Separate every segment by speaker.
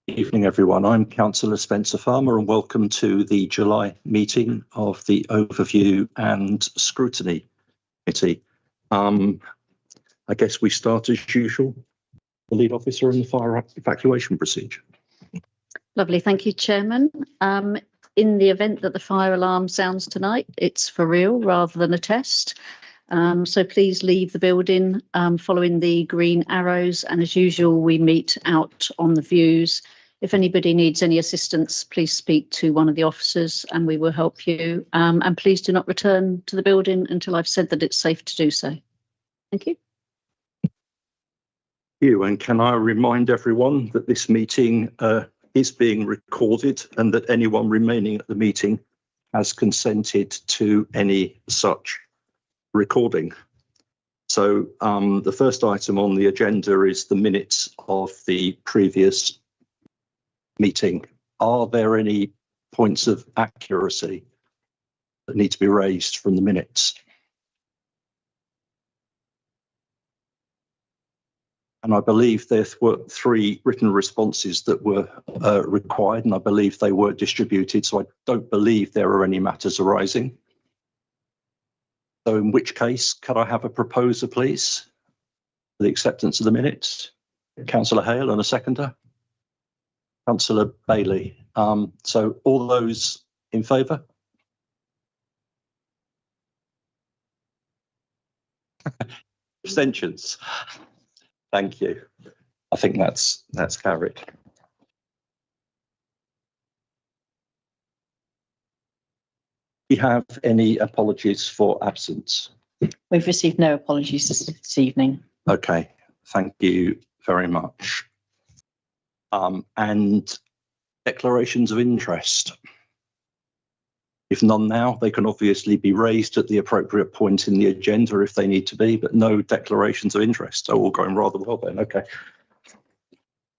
Speaker 1: Evening, everyone. I'm Councillor Spencer Farmer, and welcome to the July meeting of the Overview and Scrutiny Committee. I guess we start as usual. The lead officer in the fire evacuation procedure.
Speaker 2: Lovely, thank you, Chairman. In the event that the fire alarm sounds tonight, it's for real rather than a test. So please leave the building following the green arrows, and as usual we meet out on the views. If anybody needs any assistance, please speak to one of the officers and we will help you. And please do not return to the building until I've said that it's safe to do so. Thank you.
Speaker 1: And can I remind everyone that this meeting is being recorded and that anyone remaining at the meeting has consented to any such recording. So the first item on the agenda is the minutes of the previous meeting. Are there any points of accuracy that need to be raised from the minutes? And I believe there were 3 written responses that were required, and I believe they were distributed, so I don't believe there are any matters arising. So in which case, could I have a proposer, please, for the acceptance of the minutes? Councillor Hale and a seconder. Councillor Bailey. So all those in favour? Abstentions? Thank you. I think that's carried. Do you have any apologies for absence?
Speaker 3: We've received no apologies this evening.
Speaker 1: Okay, thank you very much. And declarations of interest. If none now, they can obviously be raised at the appropriate point in the agenda if they need to be, but no declarations of interest. So all going rather well then. Okay.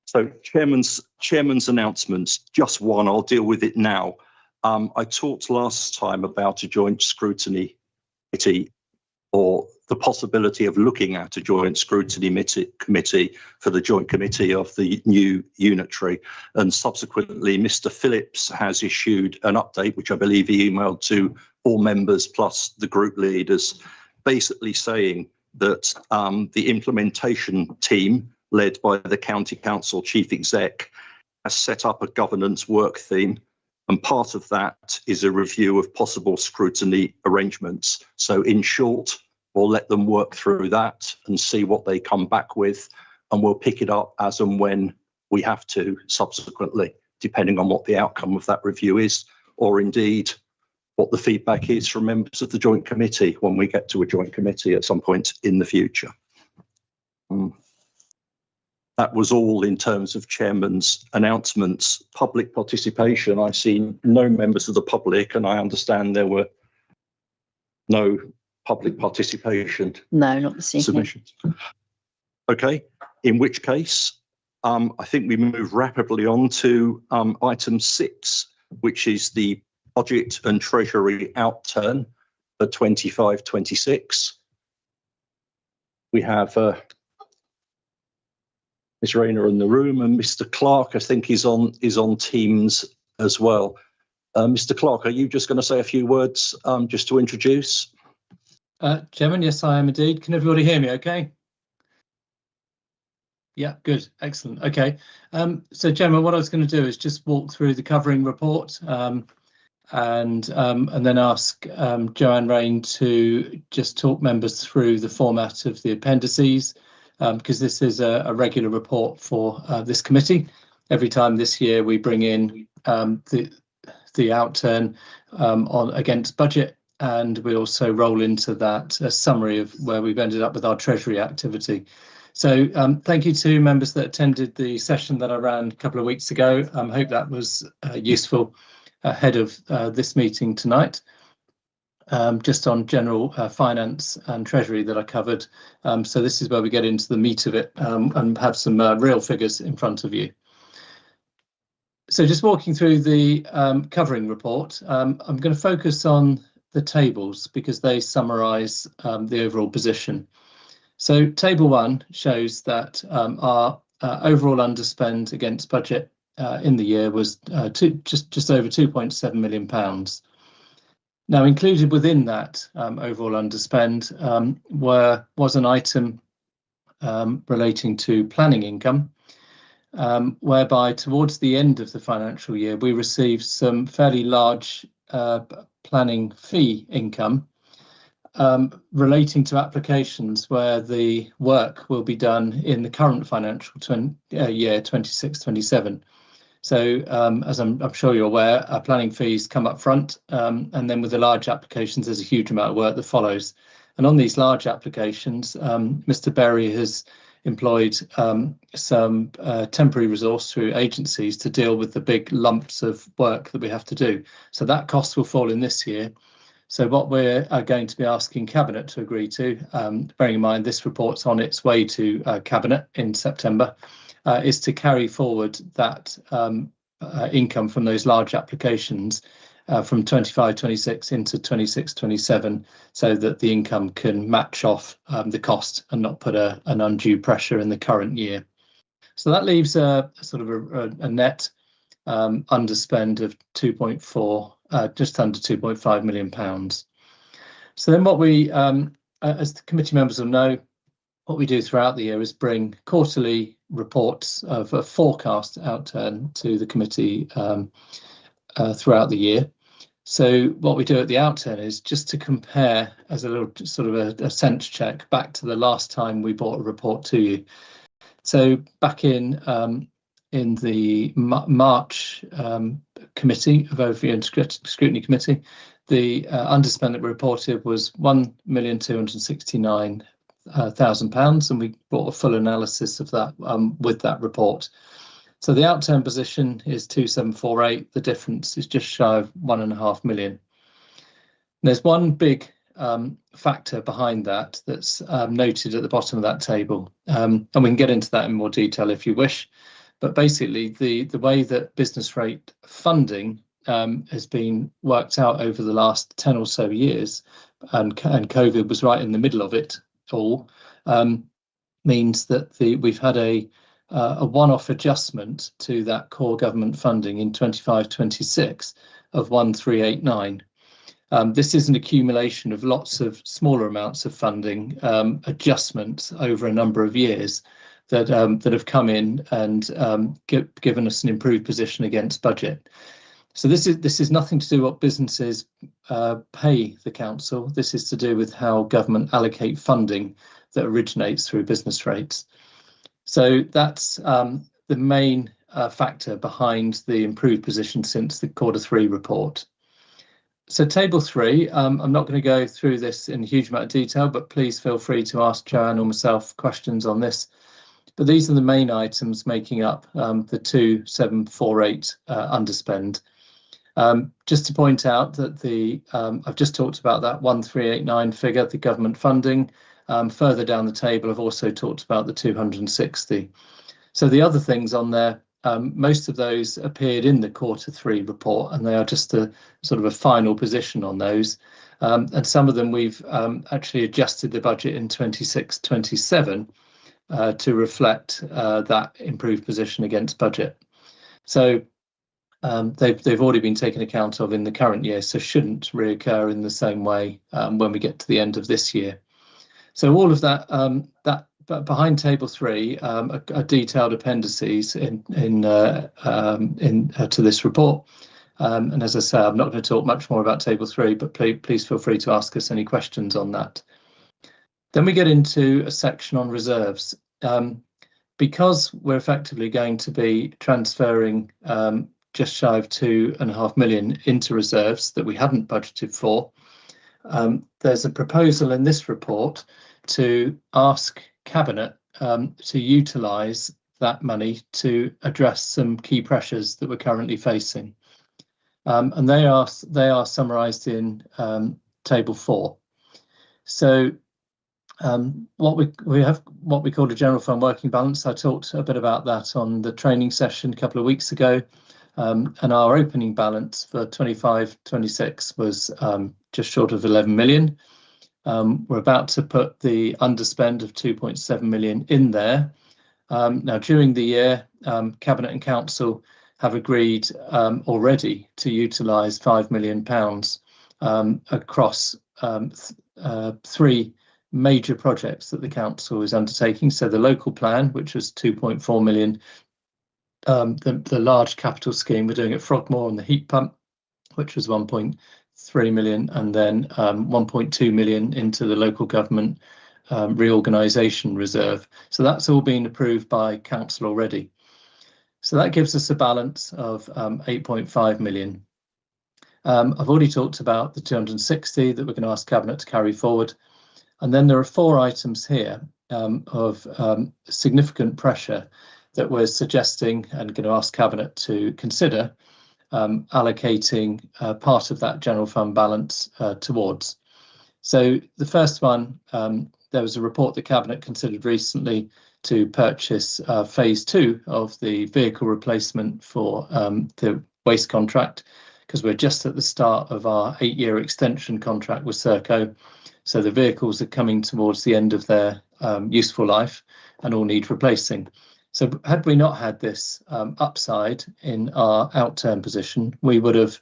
Speaker 1: So chairman's announcements, just one, I'll deal with it now. I talked last time about a joint scrutiny committee, or the possibility of looking at a joint scrutiny committee for the joint committee of the new unitary. And subsequently, Mr. Phillips has issued an update, which I believe he emailed to all members plus the group leaders, basically saying that the implementation team led by the County Council Chief Exec has set up a governance work theme. And part of that is a review of possible scrutiny arrangements. So in short, we'll let them work through that and see what they come back with, and we'll pick it up as and when we have to subsequently, depending on what the outcome of that review is, or indeed what the feedback is from members of the joint committee when we get to a joint committee at some point in the future. That was all in terms of chairman's announcements. Public participation, I see no members of the public, and I understand there were no public participation.
Speaker 3: No, not this evening.
Speaker 1: Submissions. Okay, in which case, I think we move rapidly on to item 6, which is the budget and treasury outturn for 25-26. We have Ms. Rayner in the room, and Mr. Clark, I think, is on Teams as well. Mr. Clark, are you just going to say a few words just to introduce?
Speaker 4: Chairman, yes, I am indeed. Can everybody hear me okay? Yeah, good, excellent. Okay, so Chairman, what I was going to do is just walk through the covering report and then ask Joanne Rain to just talk members through the format of the appendices, because this is a regular report for this committee. Every time this year we bring in the outturn on against budget, and we also roll into that a summary of where we've ended up with our treasury activity. So thank you to members that attended the session that I ran a couple of weeks ago. I hope that was useful ahead of this meeting tonight. Just on general finance and treasury that I covered. So this is where we get into the meat of it and have some real figures in front of you. So just walking through the covering report, I'm going to focus on the tables because they summarise the overall position. So table 1 shows that our overall underspend against budget in the year was just over £2.7 million. Now, included within that overall underspend was an item relating to planning income, whereby towards the end of the financial year we received some fairly large planning fee income relating to applications where the work will be done in the current financial year 26-27. So as I'm sure you're aware, our planning fees come up front, and then with the large applications there's a huge amount of work that follows. And on these large applications, Mr. Berry has employed some temporary resource through agencies to deal with the big lumps of work that we have to do. So that cost will fall in this year. So what we're going to be asking Cabinet to agree to, bearing in mind this report's on its way to Cabinet in September, is to carry forward that income from those large applications from 25-26 into 26-27, so that the income can match off the cost and not put an undue pressure in the current year. So that leaves a sort of a net underspend of just under £2.5 million. So then what we, as the committee members will know, what we do throughout the year is bring quarterly reports of a forecast outturn to the committee throughout the year. So what we do at the outturn is just to compare as a little sort of a sense check back to the last time we brought a report to you. So back in the March committee of Overview and Scrutiny Committee, the underspend that we reported was £1,269,000, and we brought a full analysis of that with that report. So the outturn position is 2748. The difference is just shy of 1.5 million. There's one big factor behind that that's noted at the bottom of that table, and we can get into that in more detail if you wish. But basically, the way that business rate funding has been worked out over the last 10 or so years, and COVID was right in the middle of it all, means that we've had a one-off adjustment to that core government funding in 25-26 of 1389. This is an accumulation of lots of smaller amounts of funding adjustments over a number of years that have come in and given us an improved position against budget. So this is nothing to do with what businesses pay the council. This is to do with how government allocate funding that originates through business rates. So that's the main factor behind the improved position since the Q3 report. So table 3, I'm not going to go through this in a huge amount of detail, but please feel free to ask Joanne or myself questions on this. But these are the main items making up the 2748 underspend. Just to point out that I've just talked about that 1389 figure, the government funding. Further down the table, I've also talked about the 260. So the other things on there, most of those appeared in the Q3 report, and they are just a sort of a final position on those. And some of them we've actually adjusted the budget in 26-27 to reflect that improved position against budget. So they've already been taken account of in the current year, so shouldn't reoccur in the same way when we get to the end of this year. So all of that, but behind table 3 are detailed appendices to this report. And as I say, I'm not going to talk much more about table 3, but please feel free to ask us any questions on that. Then we get into a section on reserves. Because we're effectively going to be transferring just shy of 2.5 million into reserves that we hadn't budgeted for, there's a proposal in this report to ask Cabinet to utilise that money to address some key pressures that we're currently facing, and they are summarised in table 4. So what we have, what we call a general fund working balance. I talked a bit about that on the training session a couple of weeks ago, and our opening balance for 25-26 was just short of 11 million. We're about to put the underspend of 2.7 million in there. Now, during the year, Cabinet and Council have agreed already to utilise £5 million across three major projects that the council is undertaking. So the local plan, which was 2.4 million, the large capital scheme we're doing at Frogmore on the heat pump, which was 1.3 million, and then 1.2 million into the local government reorganisation reserve. So that's all been approved by council already. So that gives us a balance of 8.5 million. I've already talked about the 260 that we're going to ask Cabinet to carry forward. And then there are four items here of significant pressure that we're suggesting and going to ask Cabinet to consider allocating part of that general fund balance towards. So the first one, there was a report the Cabinet considered recently to purchase phase 2 of the vehicle replacement for the waste contract, because we're just at the start of our 8-year extension contract with Serco. So the vehicles are coming towards the end of their useful life and all need replacing. So had we not had this upside in our outturn position, we would have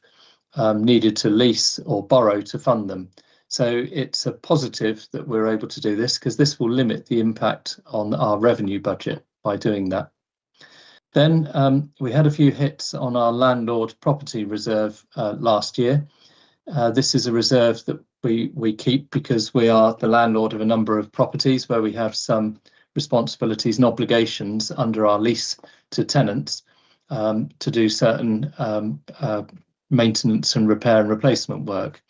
Speaker 4: needed to lease or borrow to fund them. So it's a positive that we're able to do this, because this will limit the impact on our revenue budget by doing that. Then we had a few hits on our landlord property reserve last year. This is a reserve that we keep because we are the landlord of a number of properties where we have some responsibilities and obligations under our lease to tenants to do certain maintenance and repair and replacement work.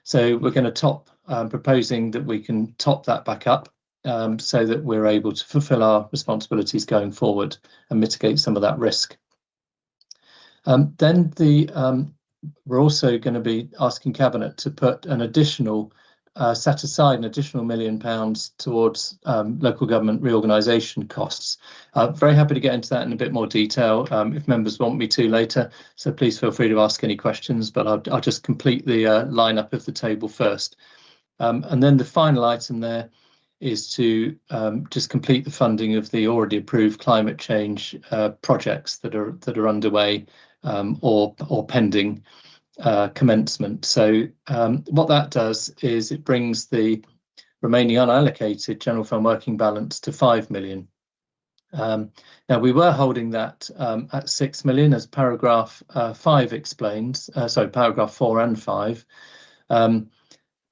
Speaker 4: So we're going to proposing that we can top that back up so that we're able to fulfil our responsibilities going forward and mitigate some of that risk. Then we're also going to be asking Cabinet to put an additional set aside an additional £1 million towards local government reorganisation costs. Very happy to get into that in a bit more detail if members want me to later, so please feel free to ask any questions, but I'll just complete the lineup of the table first. And then the final item there is to just complete the funding of the already approved climate change projects that are underway or pending commencement. So what that does is it brings the remaining unallocated general fund working balance to 5 million. Now we were holding that at 6 million, as paragraph 5 explains, so paragraph 4 and 5,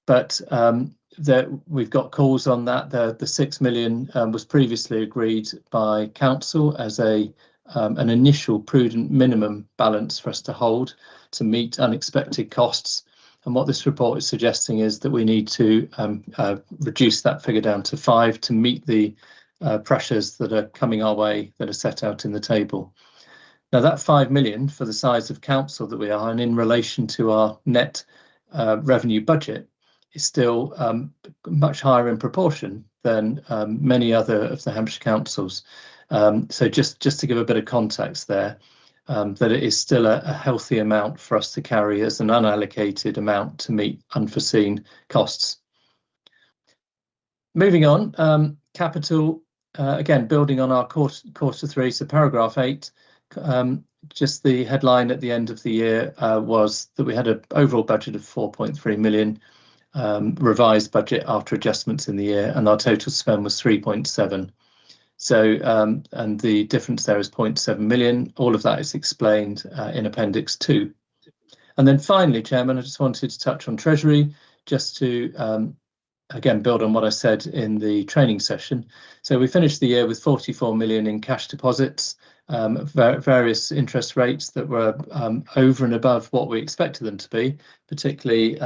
Speaker 4: but we've got calls on that. The 6 million was previously agreed by council as an initial prudent minimum balance for us to hold to meet unexpected costs. And what this report is suggesting is that we need to reduce that figure down to 5 to meet the pressures that are coming our way that are set out in the table. Now that 5 million for the size of council that we are, and in relation to our net revenue budget, is still much higher in proportion than many other of the Hampshire councils. So just to give a bit of context there, that it is still a healthy amount for us to carry as an unallocated amount to meet unforeseen costs. Moving on, capital, again, building on our quarter 3, so paragraph 8, just the headline at the end of the year was that we had an overall budget of 4.3 million, revised budget after adjustments in the year, and our total spend was 3.7. So, and the difference there is 0.7 million. All of that is explained in Appendix 2. And then finally, Chairman, I just wanted to touch on Treasury, just to, again, build on what I said in the training session. So we finished the year with 44 million in cash deposits, various interest rates that were over and above what we expected them to be, particularly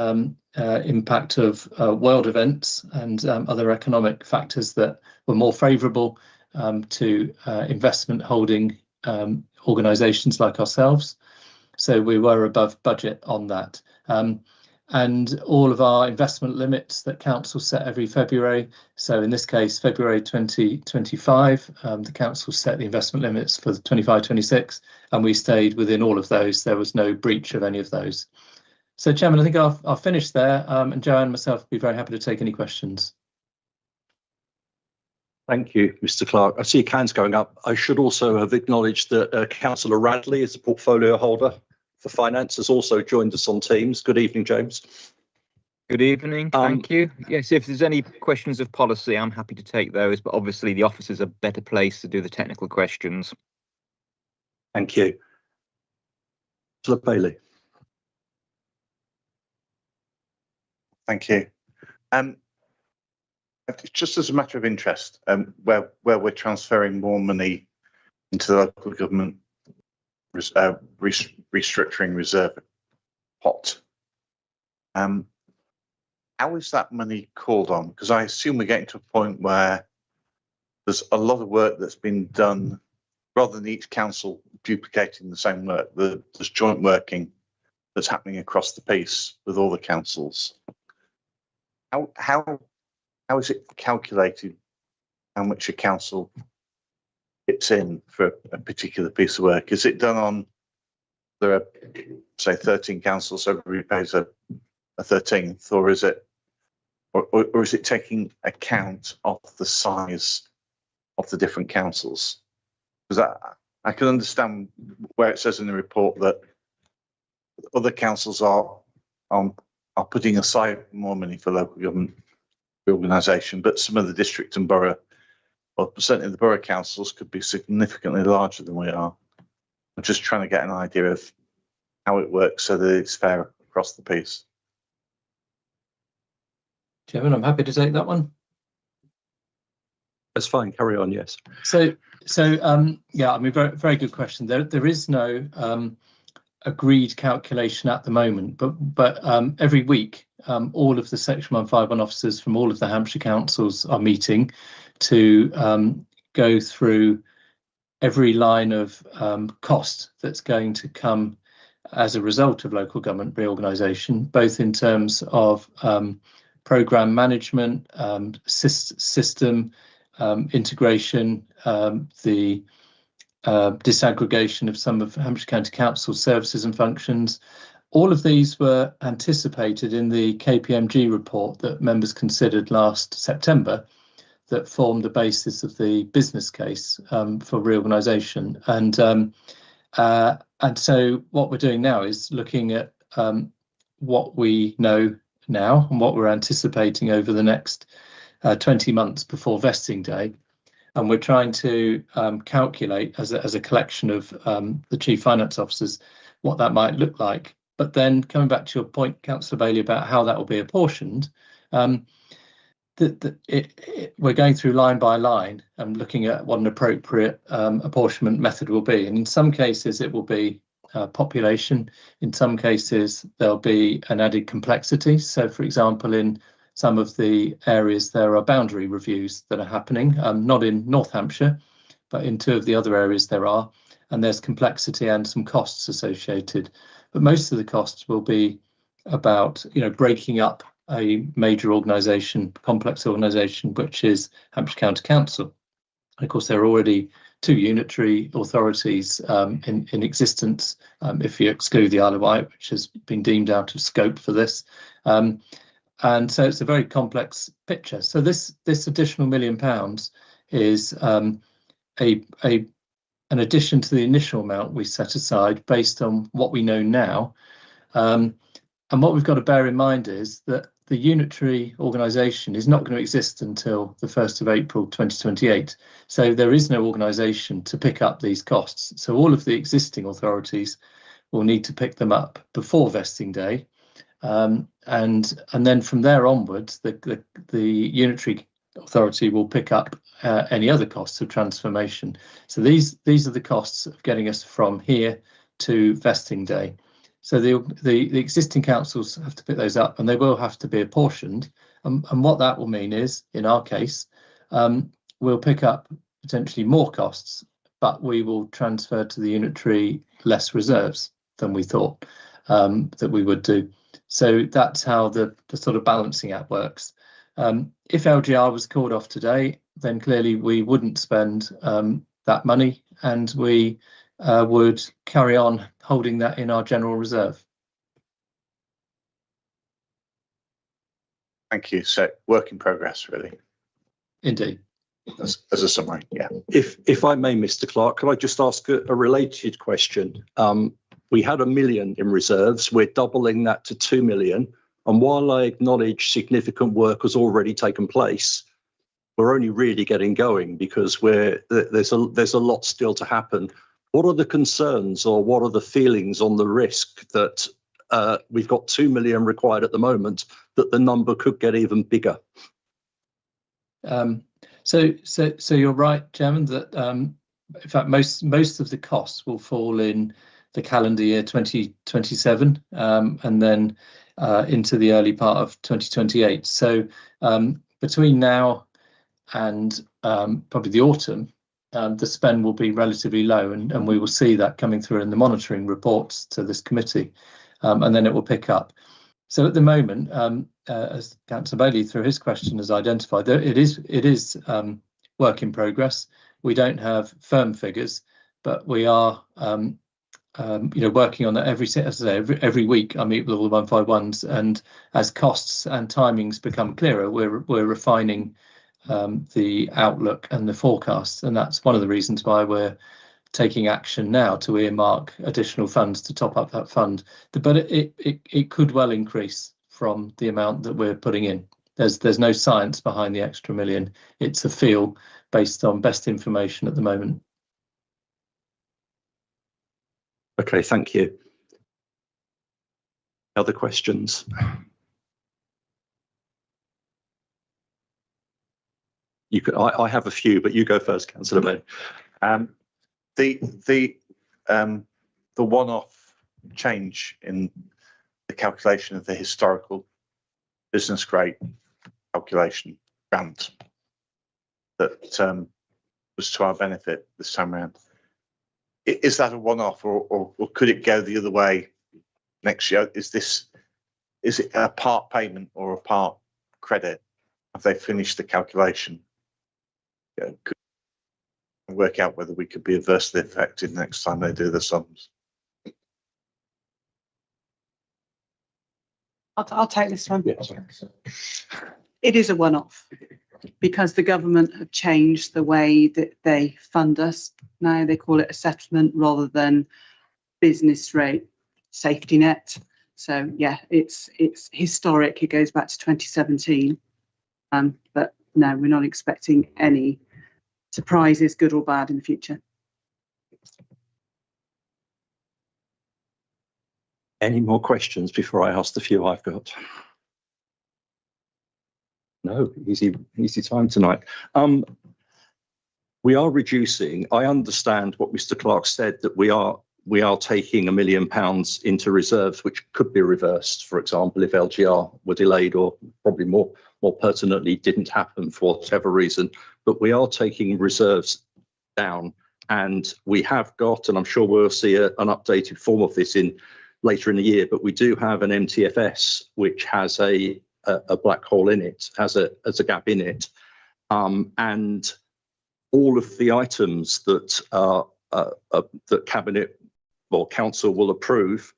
Speaker 4: impact of world events and other economic factors that were more favourable to investment holding organisations like ourselves. So we were above budget on that. And all of our investment limits that council set every February. So in this case, February 2025, the council set the investment limits for the 25-26, and we stayed within all of those. There was no breach of any of those. So, Chairman, I think I'll finish there, and Joanne and myself will be very happy to take any questions.
Speaker 1: Thank you, Mr. Clark. I see hands going up. I should also have acknowledged that Councillor Radley, as the portfolio holder for finance, has also joined us on Teams. Good evening, James.
Speaker 5: Good evening. Thank you. Yes, if there's any questions of policy, I'm happy to take those, but obviously the office is a better place to do the technical questions.
Speaker 1: Thank you. Councillor Bailey.
Speaker 6: Thank you. Just as a matter of interest, where we're transferring more money into the local government restructuring reserve pot, how is that money called on? Because I assume we're getting to a point where there's a lot of work that's been done, rather than each council duplicating the same work. There's joint working that's happening across the piece with all the councils. How is it calculated how much a council hits in for a particular piece of work? Is it done on, there are say 13 councils, so everybody pays a 13th, or is it taking account of the size of the different councils? Because I can understand where it says in the report that other councils are putting aside more money for local government reorganisation, but some of the district and borough, or certainly the borough councils, could be significantly larger than we are. I'm just trying to get an idea of how it works so that it's fair across the piece.
Speaker 4: Chairman, I'm happy to take that one.
Speaker 1: That's fine. Carry on. Yes.
Speaker 4: So yeah, I mean, very good question. There is no agreed calculation at the moment, but every week all of the Section 151 officers from all of the Hampshire councils are meeting to go through every line of cost that's going to come as a result of local government reorganisation, both in terms of programme management, system integration, the disaggregation of some of Hampshire County Council services and functions. All of these were anticipated in the KPMG report that members considered last September, that formed the basis of the business case for reorganisation. And so what we're doing now is looking at what we know now and what we're anticipating over the next 20 months before vesting day. And we're trying to calculate as a collection of the chief finance officers what that might look like. But then coming back to your point, Councillor Bailey, about how that will be apportioned, we're going through line by line and looking at what an appropriate apportionment method will be. And in some cases, it will be population. In some cases, there'll be an added complexity. So, for example, in some of the areas, there are boundary reviews that are happening, not in North Hampshire, but in two of the other areas there are, and there's complexity and some costs associated. But most of the costs will be about, breaking up a major organisation, complex organisation, which is Hampshire County Council. And of course, there are already two unitary authorities in existence, if you exclude the Isle of Wight, which has been deemed out of scope for this. And so it's a very complex picture. So this additional £1 million is an addition to the initial amount we set aside based on what we know now. And what we've got to bear in mind is that the unitary organisation is not going to exist until the 1st of April 2028. So there is no organisation to pick up these costs. So all of the existing authorities will need to pick them up before vesting day. And then from there onwards, the unitary authority will pick up any other costs of transformation. So these are the costs of getting us from here to vesting day. So the existing councils have to pick those up, and they will have to be apportioned. And what that will mean is, in our case, we'll pick up potentially more costs, but we will transfer to the unitary less reserves than we thought that we would do. So that's how the sort of balancing act works. If LGR was called off today, then clearly we wouldn't spend that money, and we would carry on holding that in our general reserve.
Speaker 6: Thank you. So work in progress, really.
Speaker 4: Indeed.
Speaker 6: as a summary. Yeah.
Speaker 1: If I may, Mr. Clark, can I just ask a related question? We had 1 million in reserves. We're doubling that to 2 million. And while I acknowledge significant work has already taken place, we're only really getting going because there's a lot still to happen. What are the concerns or what are the feelings on the risk that we've got 2 million required at the moment, that the number could get even bigger?
Speaker 4: So you're right, Chairman, that in fact most of the costs will fall in the calendar year 2027 and then into the early part of 2028. So between now and probably the autumn, the spend will be relatively low, and we will see that coming through in the monitoring reports to this committee, and then it will pick up. So at the moment, as Councillor Bailey through his question has identified, it is work in progress. We don't have firm figures, but we are working on that every week. I meet with all the 151s, and as costs and timings become clearer, we're refining the outlook and the forecasts, and that's one of the reasons why we're taking action now to earmark additional funds to top up that fund. But it could well increase from the amount that we're putting in. There's no science behind the extra million. It's a feel based on best information at the moment.
Speaker 1: Okay, thank you. Other questions? You could. I have a few, but you go first, Councillor Bailey.
Speaker 6: The one-off change in the calculation of the historical business grade calculation grant that was to our benefit this time around. Is that a one-off, or could it go the other way next year? Is it a part payment or a part credit? Have they finished the calculation? Could work out whether we could be adversely affected next time they do the sums.
Speaker 7: I'll take this one.
Speaker 1: Yes.
Speaker 7: It is a one-off because the government have changed the way that they fund us. Now they call it a settlement rather than business rate safety net. So yeah, it's historic. It goes back to 2017. But no, we're not expecting any surprises, good or bad, in the future.
Speaker 1: Any more questions before I ask the few I've got? No, easy time tonight. We are reducing. I understand what Mr. Clark said, that we are taking £1 million into reserves, which could be reversed, for example, if LGR were delayed, or probably more pertinently didn't happen for whatever reason. But we are taking reserves down, and we have got, and I'm sure we'll see an updated form of this later in the year, but we do have an MTFS which has a black hole in it, has a gap in it, and all of the items that that Cabinet or Council will approve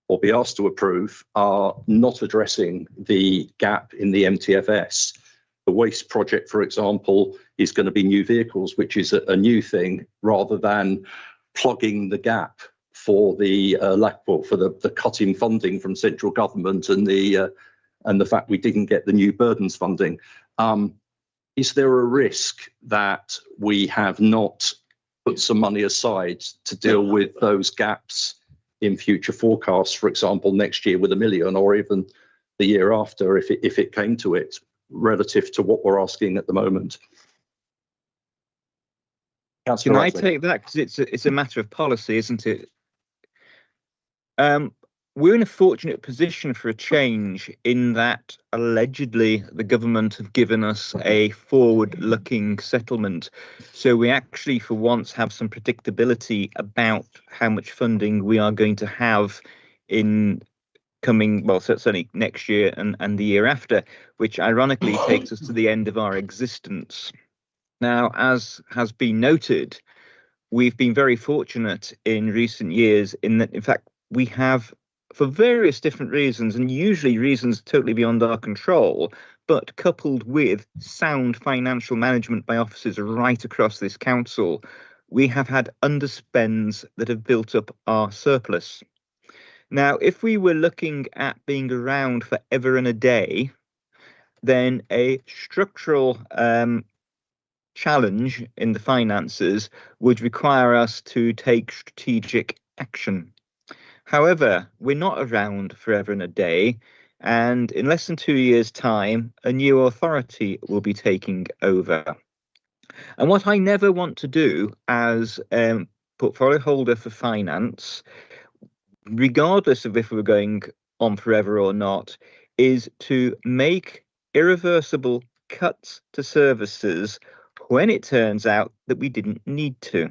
Speaker 1: or be asked to approve are not addressing the gap in the MTFS. The waste project, for example, is going to be new vehicles, which is a new thing, rather than plugging the gap for the for the cut in funding from central government and the fact we didn't get the new burdens funding. Is there a risk that we have not put some money aside to deal with those gaps in future forecasts, for example, next year with £1 million, or even the year after, if it came to it, relative to what we're asking at the moment?
Speaker 5: Can I take that, because it's a matter of policy, isn't it? We're in a fortunate position for a change in that allegedly the government have given us a forward-looking settlement. So we actually, for once, have some predictability about how much funding we are going to have in coming, well, certainly next year and the year after, which ironically takes us to the end of our existence. Now, as has been noted, we've been very fortunate in recent years in that, in fact, we have, for various different reasons, and usually reasons totally beyond our control, but coupled with sound financial management by officers right across this council, we have had underspends that have built up our surplus. Now, if we were looking at being around forever and a day, then a structural challenge in the finances would require us to take strategic action. However, we're not around forever and a day, and in less than 2 years' time, a new authority will be taking over. And what I never want to do as portfolio holder for finance, regardless of if we're going on forever or not, is to make irreversible cuts to services when it turns out that we didn't need to.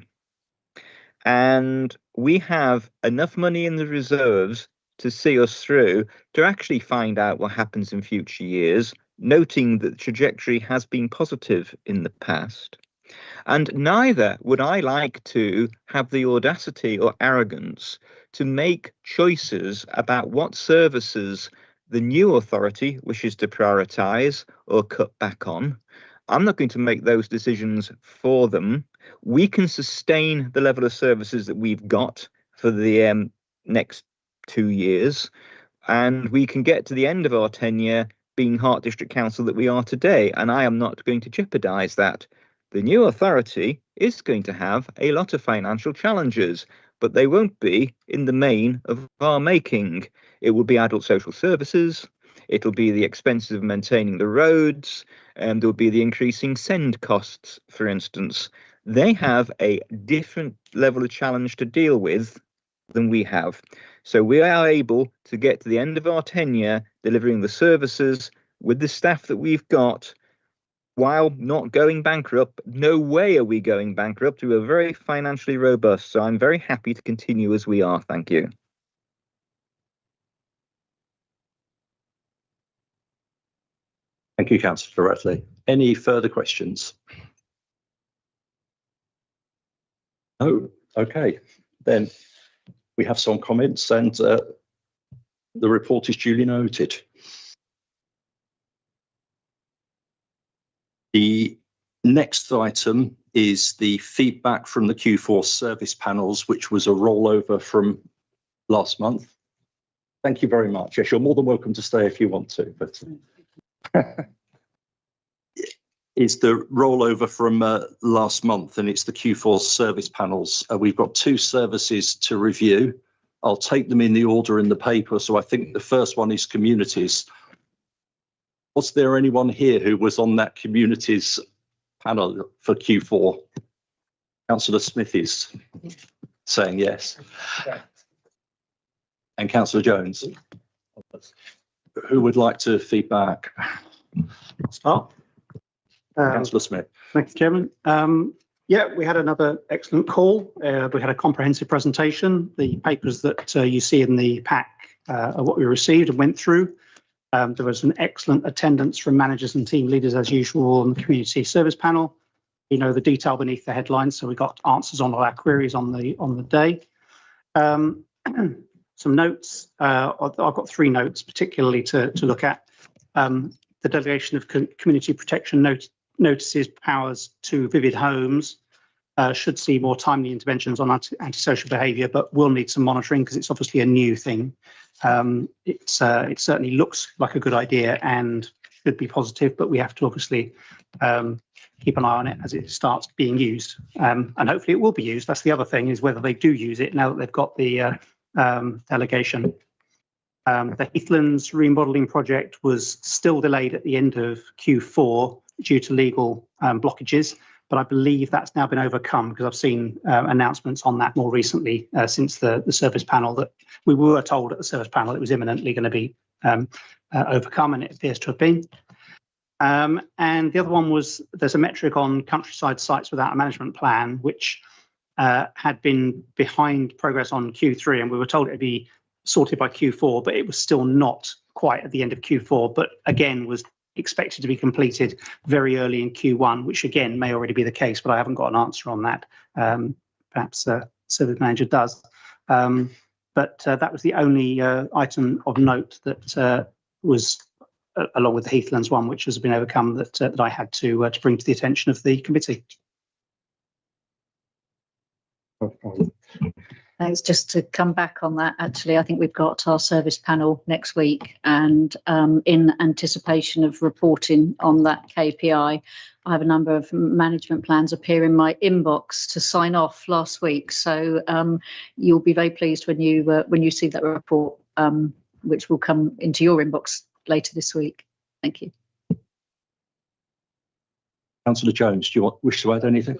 Speaker 5: And we have enough money in the reserves to see us through to actually find out what happens in future years, noting that the trajectory has been positive in the past. And neither would I like to have the audacity or arrogance to make choices about what services the new authority wishes to prioritise or cut back on. I'm not going to make those decisions for them. We can sustain the level of services that we've got for the next 2 years, and we can get to the end of our tenure being Hart District Council that we are today, and I am not going to jeopardise that. The new authority is going to have a lot of financial challenges, but they won't be in the main of our making. It will be adult social services, it'll be the expenses of maintaining the roads, and there'll be the increasing send costs, for instance. They have a different level of challenge to deal with than we have. So we are able to get to the end of our tenure delivering the services with the staff that we've got while not going bankrupt. No way are we going bankrupt. We are very financially robust. So I'm very happy to continue as we are. Thank you.
Speaker 1: Thank you, Councillor Ratley. Any further questions? No? Okay. Then we have some comments, and the report is duly noted. The next item is the feedback from the Q4 service panels, which was a rollover from last month. Thank you very much. Yes, you're more than welcome to stay if you want to, but it's the rollover from last month, and it's the Q4 service panels. We've got 2 services to review. I'll take them in the order in the paper. So I think the first one is communities. Was there anyone here who was on that communities panel for Q4? Councillor Smith is saying yes. And Councillor Jones. Who would like to feedback?
Speaker 8: Start.
Speaker 1: Councillor Smith.
Speaker 8: Thank you, Chairman. Yeah, we had another excellent call. We had a comprehensive presentation. The papers that you see in the pack are what we received and went through. There was an excellent attendance from managers and team leaders as usual on the community service panel. You know the detail beneath the headlines, so we got answers on all our queries on the day. Some notes. I've got 3 notes particularly to look at. The delegation of community protection notices powers to Vivid Homes should see more timely interventions on antisocial behaviour, but will need some monitoring because it's obviously a new thing. It certainly looks like a good idea and should be positive, but we have to obviously keep an eye on it as it starts being used. And hopefully it will be used. That's the other thing, is whether they do use it now that they've got the delegation. The Heathlands remodelling project was still delayed at the end of Q4 due to legal blockages, but I believe that's now been overcome because I've seen announcements on that more recently since the service panel, that we were told at the service panel it was imminently going to be overcome, and it appears to have been. And the other one was, there's a metric on countryside sites without a management plan, which had been behind progress on Q3, and we were told it'd be sorted by Q4, but it was still not quite at the end of Q4, but again was expected to be completed very early in Q1, which again may already be the case, but I haven't got an answer on that. Perhaps service manager does. But that was the only item of note that was along with the Heathlands one, which has been overcome, that I had to bring to the attention of the committee.
Speaker 2: Thanks. Just to come back on that, actually, I think we've got our service panel next week, and in anticipation of reporting on that KPI, I have a number of management plans appear in my inbox to sign off last week. So you'll be very pleased when you see that report, which will come into your inbox later this week. Thank you.
Speaker 1: Councillor Jones, do you wish to add anything?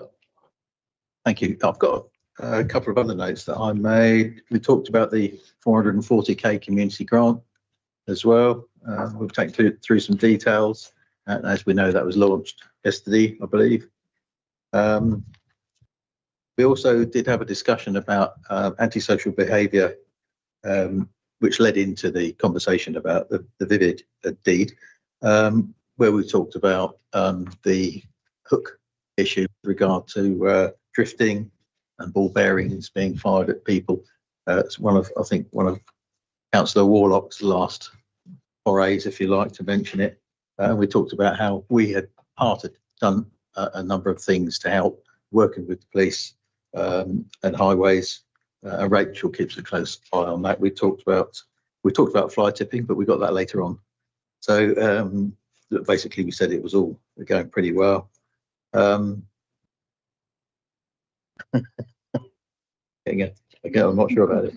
Speaker 9: Thank you. I've got a couple of other notes that I made. We talked about the 440k community grant as well. We'll take through some details. And as we know, that was launched yesterday, I believe. We also did have a discussion about antisocial behaviour, which led into the conversation about the Vivid deed, where we talked about the hook issue with regard to drifting and ball bearings being fired at people. It's one of Councillor Warlock's last forays, if you like to mention it. We talked about how we had done a number of things to help working with the police and highways. Rachel keeps a close eye on that. We talked about fly tipping, but we got that later on. So basically, we said it was all going pretty well. Again, I'm not sure about it.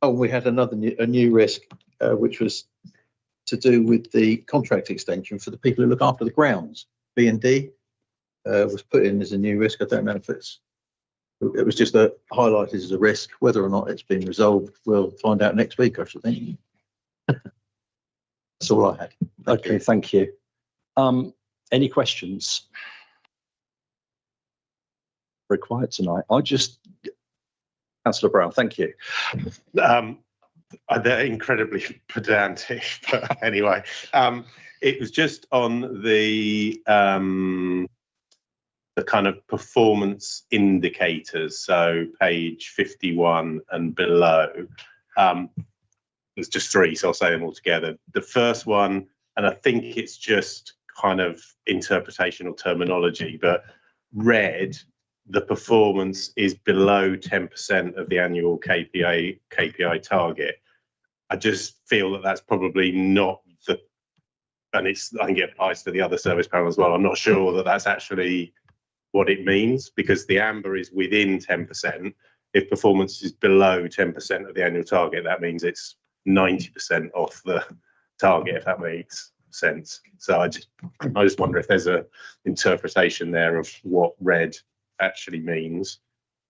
Speaker 9: We had a new risk, which was to do with the contract extension for the people who look after the grounds. B&D was put in as a new risk. I don't know if it was just highlighted as a risk. Whether or not it's been resolved, we'll find out next week, I should think. That's all I had.
Speaker 1: Okay, thank you. Any questions? Very quiet tonight. Councillor Brown, thank you.
Speaker 10: They're incredibly pedantic, but anyway, it was just on the kind of performance indicators. So page 51 and below. There's just three, so I'll say them all together. The first one, and I think it's just kind of interpretation or terminology, but red, the performance is below 10% of the annual KPI target. I just feel that that's probably not and I think it applies to the other service panel as well. I'm not sure that that's actually what it means, because the amber is within 10%. If performance is below 10% of the annual target, that means it's 90% off the target, if that makes sense. So I just wonder if there's a interpretation there of what red actually means.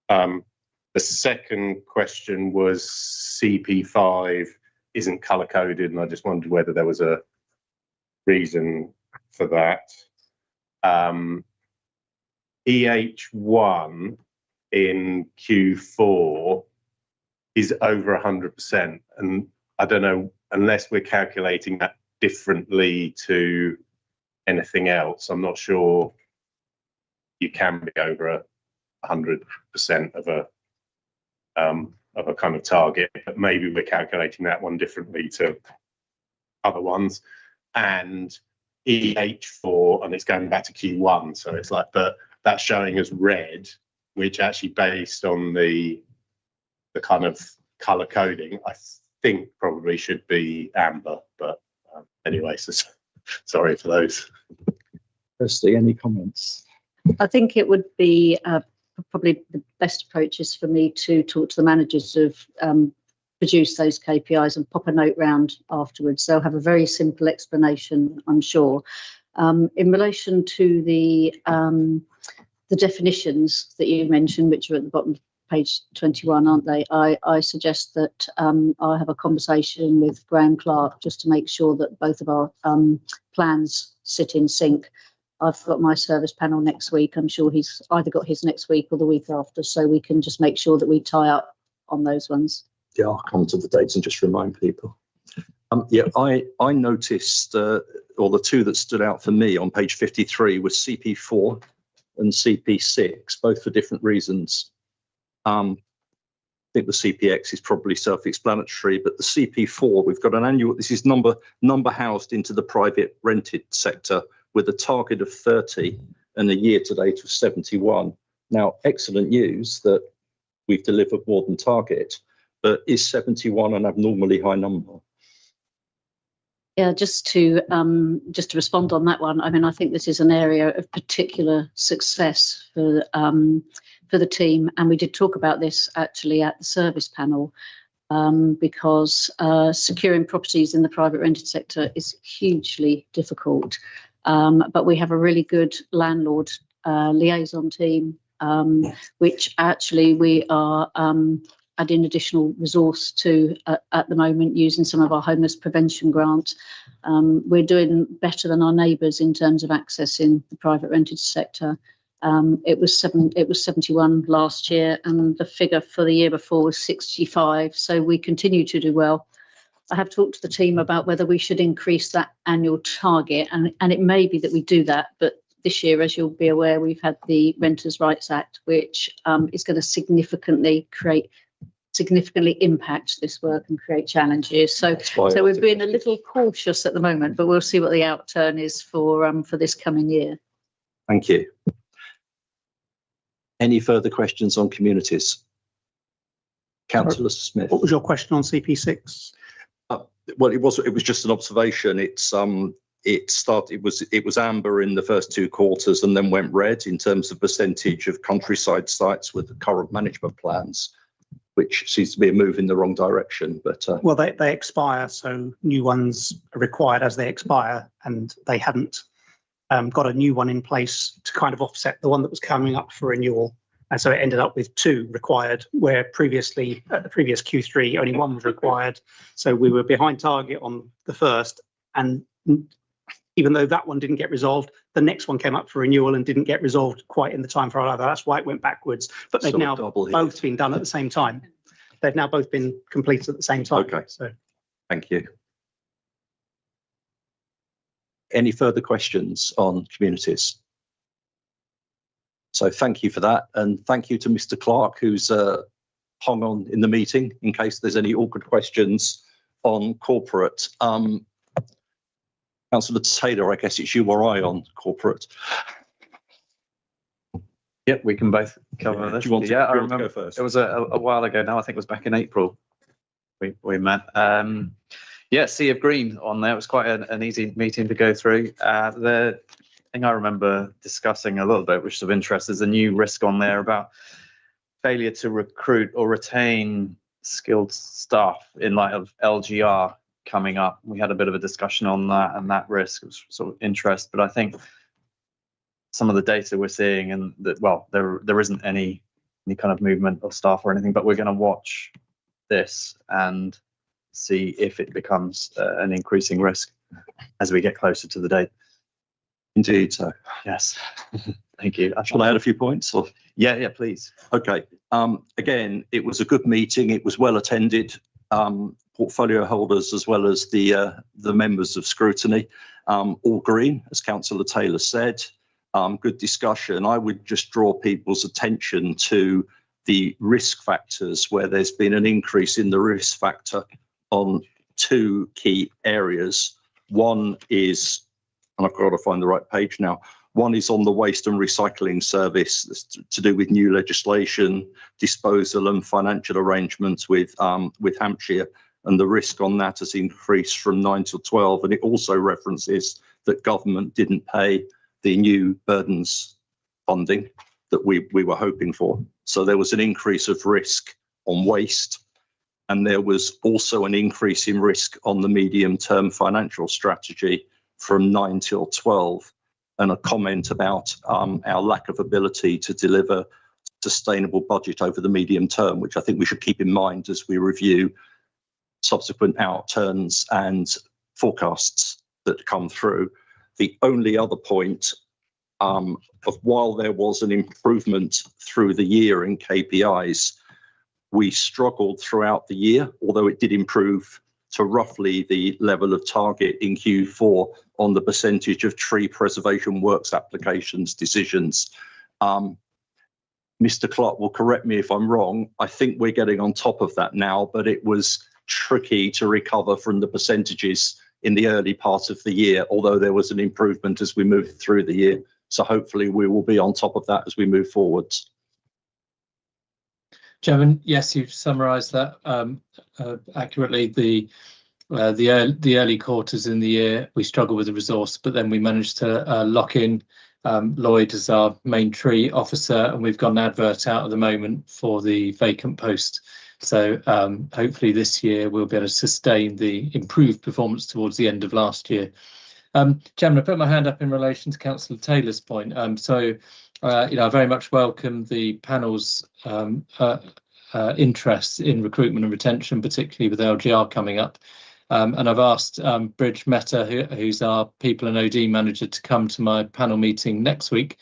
Speaker 10: The second question was CP5 isn't color coded, and I just wondered whether there was a reason for that. EH1 in Q4 is over 100%, and I don't know, unless we're calculating that differently to anything else, I'm not sure you can be over 100% of a kind of target, but maybe we're calculating that one differently to other ones. And EH4, and it's going back to Q1, so it's like, but that's showing as red, which actually based on the kind of color coding, I think probably should be amber, but anyway, so sorry for those.
Speaker 1: Kirsty, any comments?
Speaker 2: I think it would be probably the best approach is for me to talk to the managers of produce those KPIs and pop a note round afterwards. They'll have a very simple explanation, I'm sure. In relation to the definitions that you mentioned, which are at the bottom of page 21, aren't they? I suggest that I have a conversation with Graham Clark just to make sure that both of our plans sit in sync. I've got my service panel next week. I'm sure he's either got his next week or the week after, so we can just make sure that we tie up on those ones.
Speaker 1: Yeah, I'll come to the dates and just remind people. Yeah, I noticed, or the two that stood out for me on page 53 was CP4 and CP6, both for different reasons. think the CPX is probably self-explanatory, but the CP4, we've got an annual, this is number housed into the private rented sector with a target of 30 and a year to date of 71. Now, excellent news that we've delivered more than target, but is 71 an abnormally high number?
Speaker 2: Yeah, just to respond on that one. I mean, I think this is an area of particular success for the team, and we did talk about this actually at the service panel, because securing properties in the private rented sector is hugely difficult. But we have a really good landlord liaison team, which actually we are adding additional resource to at the moment using some of our homeless prevention grant. We're doing better than our neighbours in terms of accessing the private rented sector. It was 71 last year, and the figure for the year before was 65. So we continue to do well. I have talked to the team about whether we should increase that annual target, and it may be that we do that, but this year, as you'll be aware, we've had the Renters' Rights Act, which is going to significantly impact this work and create challenges. So we're being a little cautious at the moment, but we'll see what the outturn is for this coming year.
Speaker 1: Thank you. Any further questions on communities? Councillor Smith.
Speaker 8: What was your question on CP6?
Speaker 1: Well, it was just an observation. It was amber in the first 2 quarters and then went red in terms of percentage of countryside sites with the current management plans, which seems to be a move in the wrong direction. But
Speaker 8: well, they expire, so new ones are required as they expire, and they hadn't got a new one in place to kind of offset the one that was coming up for renewal. And so it ended up with 2 required, where previously, at the previous Q3, only 1 was required. So we were behind target on the first, and even though that one didn't get resolved, the next one came up for renewal and didn't get resolved quite in the time for either. That's why it went backwards. But they've now both been done at the same time. They've now both been completed at the same time.
Speaker 1: Okay.
Speaker 8: So
Speaker 1: thank you. Any further questions on communities? So thank you for that, and thank you to Mr. Clark, who's hung on in the meeting in case there's any awkward questions on corporate. Councillor Taylor, I guess it's you or I on corporate.
Speaker 11: Yep, we can both cover this.
Speaker 1: Do you want to,
Speaker 11: I
Speaker 1: go
Speaker 11: remember
Speaker 1: first?
Speaker 11: It was a while ago now. I think it was back in April we met. Yeah, Sea of Green on there. It was quite an easy meeting to go through. The thing I remember discussing a little bit, which is of interest, is a new risk on there about failure to recruit or retain skilled staff in light of LGR coming up. We had a bit of a discussion on that, and that risk was sort of interest. But I think some of the data we're seeing, and that, well, there isn't any kind of movement of staff or anything, but we're going to watch this and see if it becomes an increasing risk as we get closer to the date.
Speaker 1: Indeed, so.
Speaker 11: Yes. Thank you.
Speaker 1: Shall I add a few points? Or?
Speaker 11: Yeah, please.
Speaker 1: Okay. Again, it was a good meeting. It was well attended. Portfolio holders as well as the members of Scrutiny, all green, as Councillor Taylor said. Good discussion. I would just draw people's attention to the risk factors where there's been an increase in the risk factor on 2 key areas. One is, and I've got to find the right page now. One is on the waste and recycling service to do with new legislation, disposal and financial arrangements with Hampshire, and the risk on that has increased from 9 to 12. And it also references that government didn't pay the new burdens funding that we were hoping for. So there was an increase of risk on waste, and there was also an increase in risk on the medium-term financial strategy from 9 till 12, and a comment about our lack of ability to deliver sustainable budget over the medium term, which I think we should keep in mind as we review subsequent outturns and forecasts that come through. The only other point of while there was an improvement through the year in KPIs, we struggled throughout the year, although it did improve to roughly the level of target in Q4 on the percentage of tree preservation works applications decisions. Mr. Clark will correct me if I'm wrong. I think we're getting on top of that now, but it was tricky to recover from the percentages in the early part of the year, although there was an improvement as we moved through the year. So hopefully we will be on top of that as we move forwards.
Speaker 4: Chairman, yes, you've summarised that accurately. The early quarters in the year, we struggled with the resource, but then we managed to lock in Lloyd as our main tree officer, and we've got an advert out at the moment for the vacant post. So hopefully this year we'll be able to sustain the improved performance towards the end of last year. Chairman, I put my hand up in relation to Councillor Taylor's point. I very much welcome the panel's interest in recruitment and retention, particularly with LGR coming up. And I've asked Bridge Mehta, who's our people and OD manager, to come to my panel meeting next week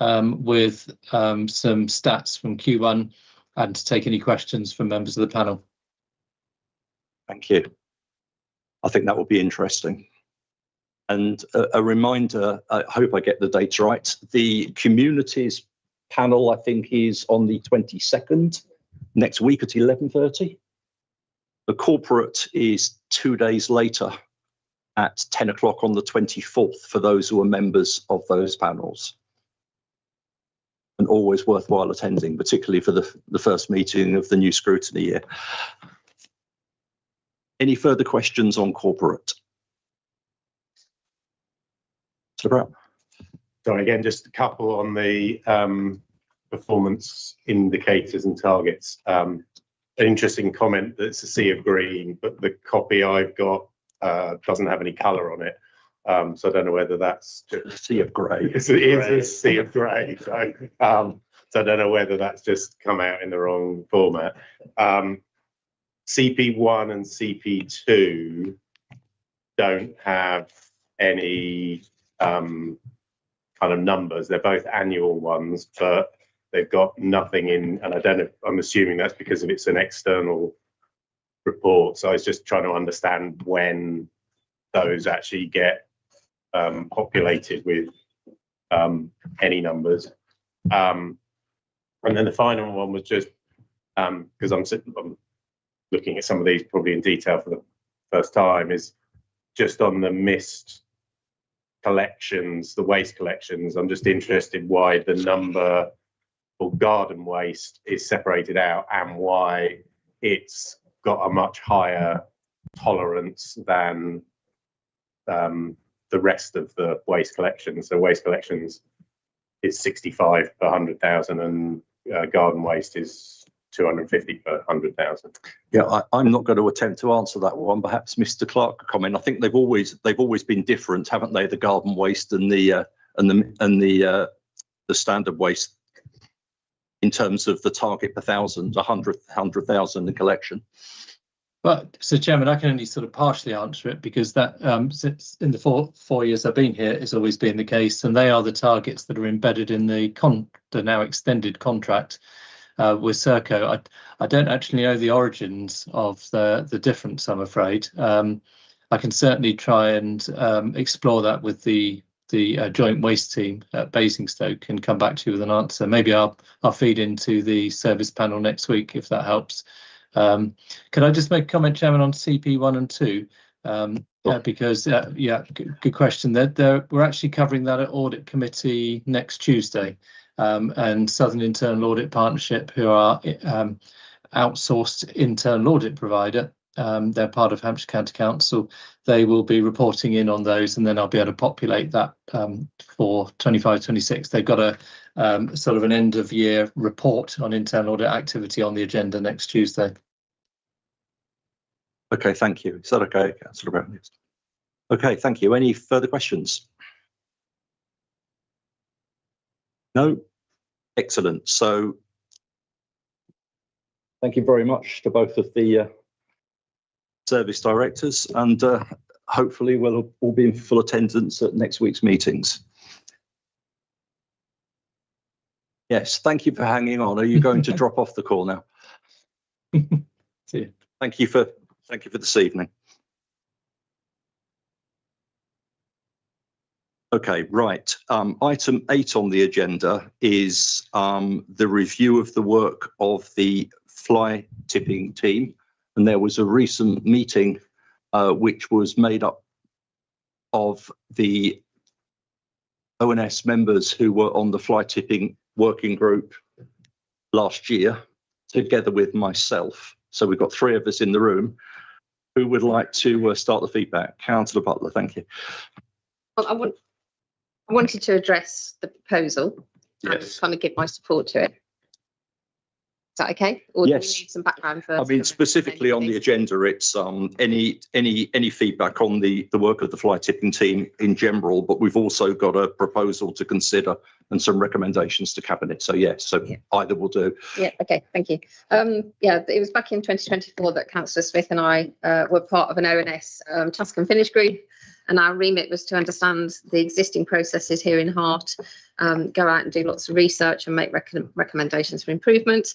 Speaker 4: with some stats from Q1 and to take any questions from members of the panel.
Speaker 1: Thank you. I think that will be interesting. And a reminder, I hope I get the dates right. The communities panel, I think, is on the 22nd, next week at 11:30. The corporate is 2 days later at 10 o'clock on the 24th for those who are members of those panels. And always worthwhile attending, particularly for the first meeting of the new scrutiny year. Any further questions on corporate?
Speaker 10: So again, just a couple on the performance indicators and targets. An interesting comment that it's a sea of green, but the copy I've got doesn't have any colour on it. So I don't know whether that's just
Speaker 1: A sea of grey.
Speaker 10: it is a sea of grey. So I don't know whether that's just come out in the wrong format. CP1 and CP2 don't have any kind of numbers. They're both annual ones, but they've got nothing in, and I don't know, I'm assuming that's because of it's an external report. So I was just trying to understand when those actually get populated with any numbers. And then the final one was just because I'm looking at some of these probably in detail for the first time, is just on the missed collections, the waste collections. I'm just interested why the number for garden waste is separated out and why it's got a much higher tolerance than the rest of the waste collections. So waste collections is 65 per 100,000 and garden waste is 250 per 100,000.
Speaker 1: Yeah, I'm not going to attempt to answer that one. Perhaps Mr. Clark could comment. I think they've always been different, haven't they? The garden waste and the standard waste in terms of the target per 100,000 in collection.
Speaker 4: But so, Chairman, I can only sort of partially answer it because that since in the four years I've been here, it's always been the case, and they are the targets that are embedded in the now extended contract with Serco. I don't actually know the origins of the difference, I'm afraid. I can certainly try and explore that with the joint waste team at Basingstoke and come back to you with an answer. Maybe I'll feed into the service panel next week if that helps. Can I just make a comment, Chairman, on CP1 and 2? Because good question. We're actually covering that at Audit Committee next Tuesday. And Southern Internal Audit Partnership, who are outsourced internal audit provider, they're part of Hampshire County Council. They will be reporting in on those, and then I'll be able to populate that for 25-26. They've got a sort of an end of year report on internal audit activity on the agenda next Tuesday.
Speaker 1: Okay, thank you. Is that okay, Councillor Brown? Okay, thank you. Any further questions? No? Excellent. So thank you very much to both of the service directors, and hopefully we'll all be in full attendance at next week's meetings. Yes, thank you for hanging on. Are you going to drop off the call now?
Speaker 4: See you.
Speaker 1: Thank you for this evening. Okay, right. Item 8 on the agenda is the review of the work of the fly tipping team. And there was a recent meeting which was made up of the ONS members who were on the fly tipping working group last year, together with myself. So we've got 3 of us in the room. Who would like to start the feedback? Councillor Butler, thank you.
Speaker 12: Well, I wanted to address the proposal and
Speaker 1: Yes.
Speaker 12: kind of give my support to it. Is that okay? Or
Speaker 1: Yes.
Speaker 12: do we need some background first?
Speaker 1: I mean, specifically on the agenda, it's any feedback on the work of the fly tipping team in general, but we've also got a proposal to consider and some recommendations to cabinet. So yes, either will do.
Speaker 12: Yeah, okay, thank you. Yeah, it was back in 2024 that Councillor Smith and I were part of an ONS task and finish group, and our remit was to understand the existing processes here in Hart, go out and do lots of research and make recommendations for improvement.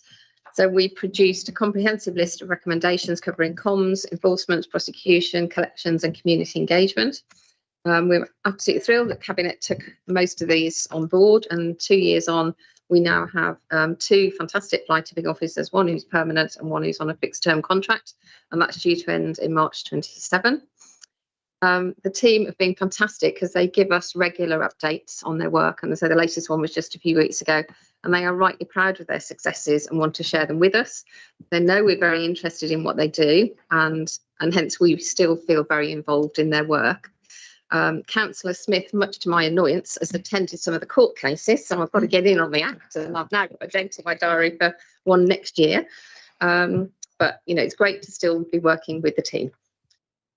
Speaker 12: So we produced a comprehensive list of recommendations covering comms, enforcement, prosecution, collections and community engagement. We're absolutely thrilled that Cabinet took most of these on board, and 2 years on, we now have 2 fantastic fly tipping officers, one who's permanent and one who's on a fixed term contract, and that's due to end in March 27. The team have been fantastic because they give us regular updates on their work, and so the latest one was just a few weeks ago, and they are rightly proud of their successes and want to share them with us. They know we're very interested in what they do, and hence we still feel very involved in their work. Councillor Smith, much to my annoyance, has attended some of the court cases, so I've got to get in on the act, and I've now got a date in my diary for one next year. But you know, it's great to still be working with the team.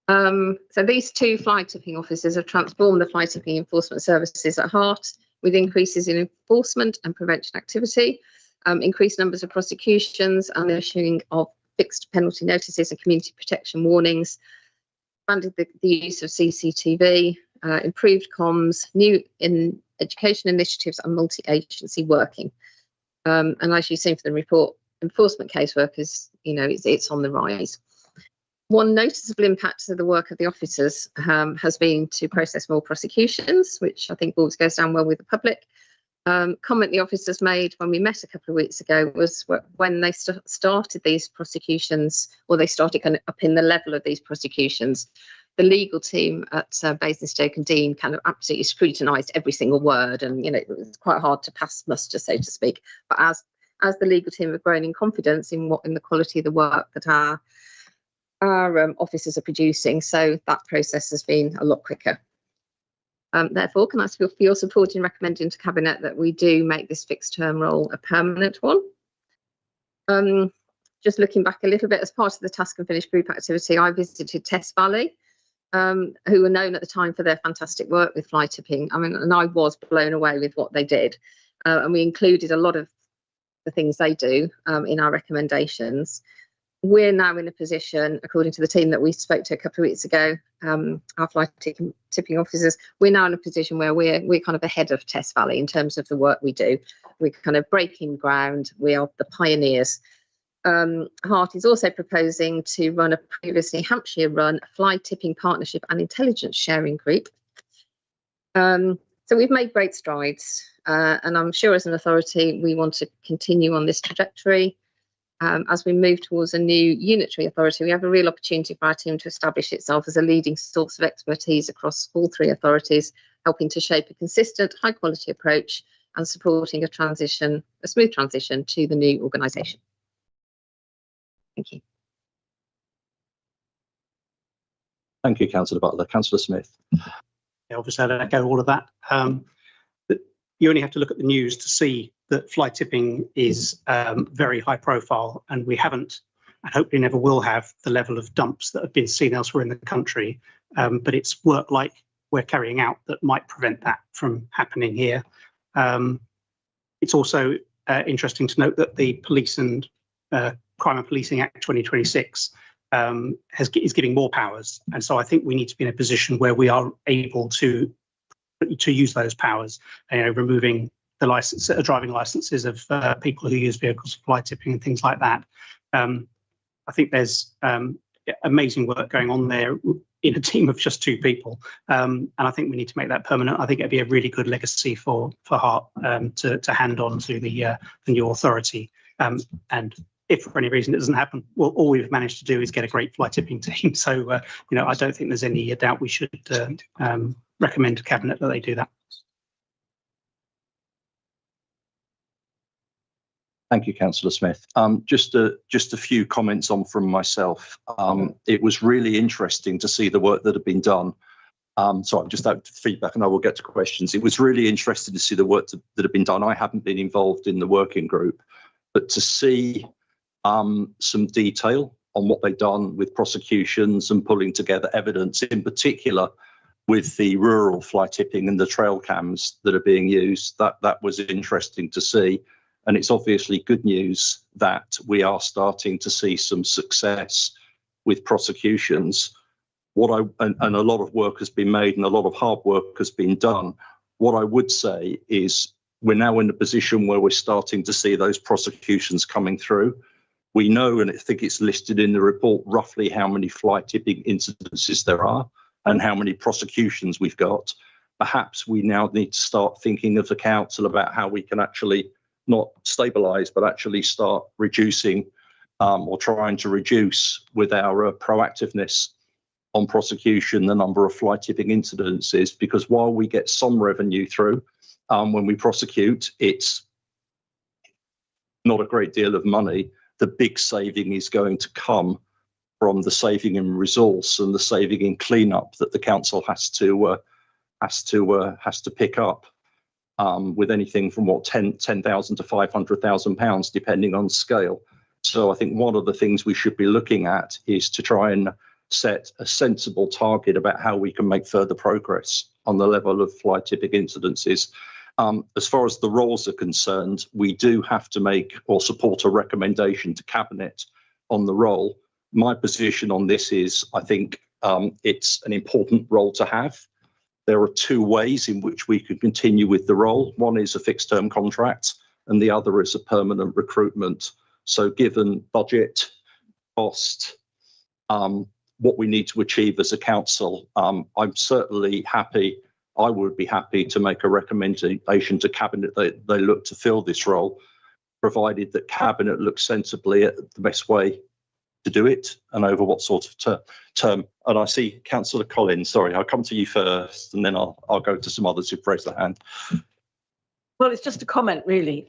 Speaker 12: So these 2 fly tipping officers have transformed the fly tipping enforcement services at Hart, with increases in enforcement and prevention activity, increased numbers of prosecutions and the issuing of fixed penalty notices and community protection warnings, expanded the use of CCTV, improved comms, new in education initiatives and multi-agency working. And as you've seen from the report, enforcement caseworkers, you know, it's on the rise. One noticeable impact of the work of the officers has been to process more prosecutions, which I think always goes down well with the public. Comment the officers made when we met a couple of weeks ago was when they started these prosecutions, or they started kind of up in the level of these prosecutions, the legal team at Basingstoke and Dean kind of absolutely scrutinised every single word, and you know, it was quite hard to pass muster, so to speak. But as the legal team have grown in confidence in the quality of the work that our officers are producing, so that process has been a lot quicker. Therefore, can I ask for your support in recommending to Cabinet that we do make this fixed term role a permanent one? Just looking back a little bit, as part of the task and finish group activity, I visited Tess Valley, who were known at the time for their fantastic work with fly tipping. I mean, and I was blown away with what they did. And we included a lot of the things they do in our recommendations. We're now in a position, according to the team that we spoke to a couple of weeks ago, our fly tipping officers, we're now in a position where we're kind of ahead of Tess Valley in terms of the work we do. We're kind of breaking ground. We are the pioneers. Hart is also proposing to run a previously Hampshire run fly tipping partnership and intelligence sharing group. So we've made great strides, and I'm sure as an authority we want to continue on this trajectory. As we move towards a new unitary authority, we have a real opportunity for our team to establish itself as a leading source of expertise across all 3 authorities, helping to shape a consistent, high quality approach and supporting a smooth transition to the new organisation. Thank you.
Speaker 1: Thank you, Councillor Butler. Councillor Smith.
Speaker 8: Yeah, obviously, I'd echo all of that. You only have to look at the news to see that fly tipping is very high profile, and we haven't, and hopefully never will have, the level of dumps that have been seen elsewhere in the country. But it's work like we're carrying out that might prevent that from happening here. It's also interesting to note that the Police and Crime and Policing Act 2026 is giving more powers, and so I think we need to be in a position where we are able to use those powers, removing the driving licenses of people who use vehicles for fly tipping and things like that. I think there's amazing work going on there. in a team of just 2 people. And I think we need to make that permanent. I think it'd be a really good legacy for Hart to hand on to the new authority. And if for any reason it doesn't happen, well, all we've managed to do is get a great fly tipping team. So, I don't think there's any doubt we should recommend to Cabinet that they do that.
Speaker 1: Thank you, Councillor Smith. Just a few comments on from myself. It was really interesting to see the work that had been done. So I've just had feedback and I will get to questions. It was really interesting to see the work that had been done. I haven't been involved in the working group, but to see some detail on what they've done with prosecutions and pulling together evidence, in particular with the rural fly tipping and the trail cams that are being used, that was interesting to see. And it's obviously good news that we are starting to see some success with prosecutions. And a lot of work has been made and a lot of hard work has been done. What I would say is we're now in a position where we're starting to see those prosecutions coming through. We know, and I think it's listed in the report, roughly how many fly tipping incidences there are and how many prosecutions we've got. Perhaps we now need to start thinking of the council about how we can actually not stabilise, but actually start reducing or trying to reduce with our proactiveness on prosecution the number of fly tipping incidences, because while we get some revenue through when we prosecute, it's not a great deal of money. The big saving is going to come from the saving in resource and the saving in cleanup that the council has to pick up. With anything from what 10,000 to 500,000 pounds, depending on scale. So I think one of the things we should be looking at is to try and set a sensible target about how we can make further progress on the level of fly tipping incidences. As far as the roles are concerned, we do have to make or support a recommendation to Cabinet on the role. My position on this is I think it's an important role to have. There are 2 ways in which we could continue with the role. One is a fixed term contract and the other is a permanent recruitment. So given budget, cost, what we need to achieve as a council, I'm certainly happy. I would be happy to make a recommendation to Cabinet that they look to fill this role, provided that Cabinet looks sensibly at the best way to do it and over what sort of term. And I see Councillor Collins, sorry, I'll come to you first and then I'll go to some others who've raised their hand.
Speaker 13: Well, it's just a comment, really.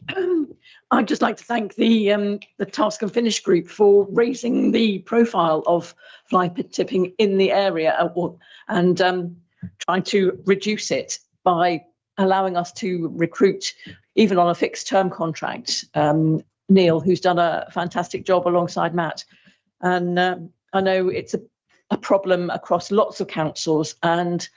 Speaker 13: I'd just like to thank the Task and Finish group for raising the profile of fly tipping in the area and trying to reduce it by allowing us to recruit, even on a fixed term contract, Neil, who's done a fantastic job alongside Matt. And I know it's a problem across lots of councils, and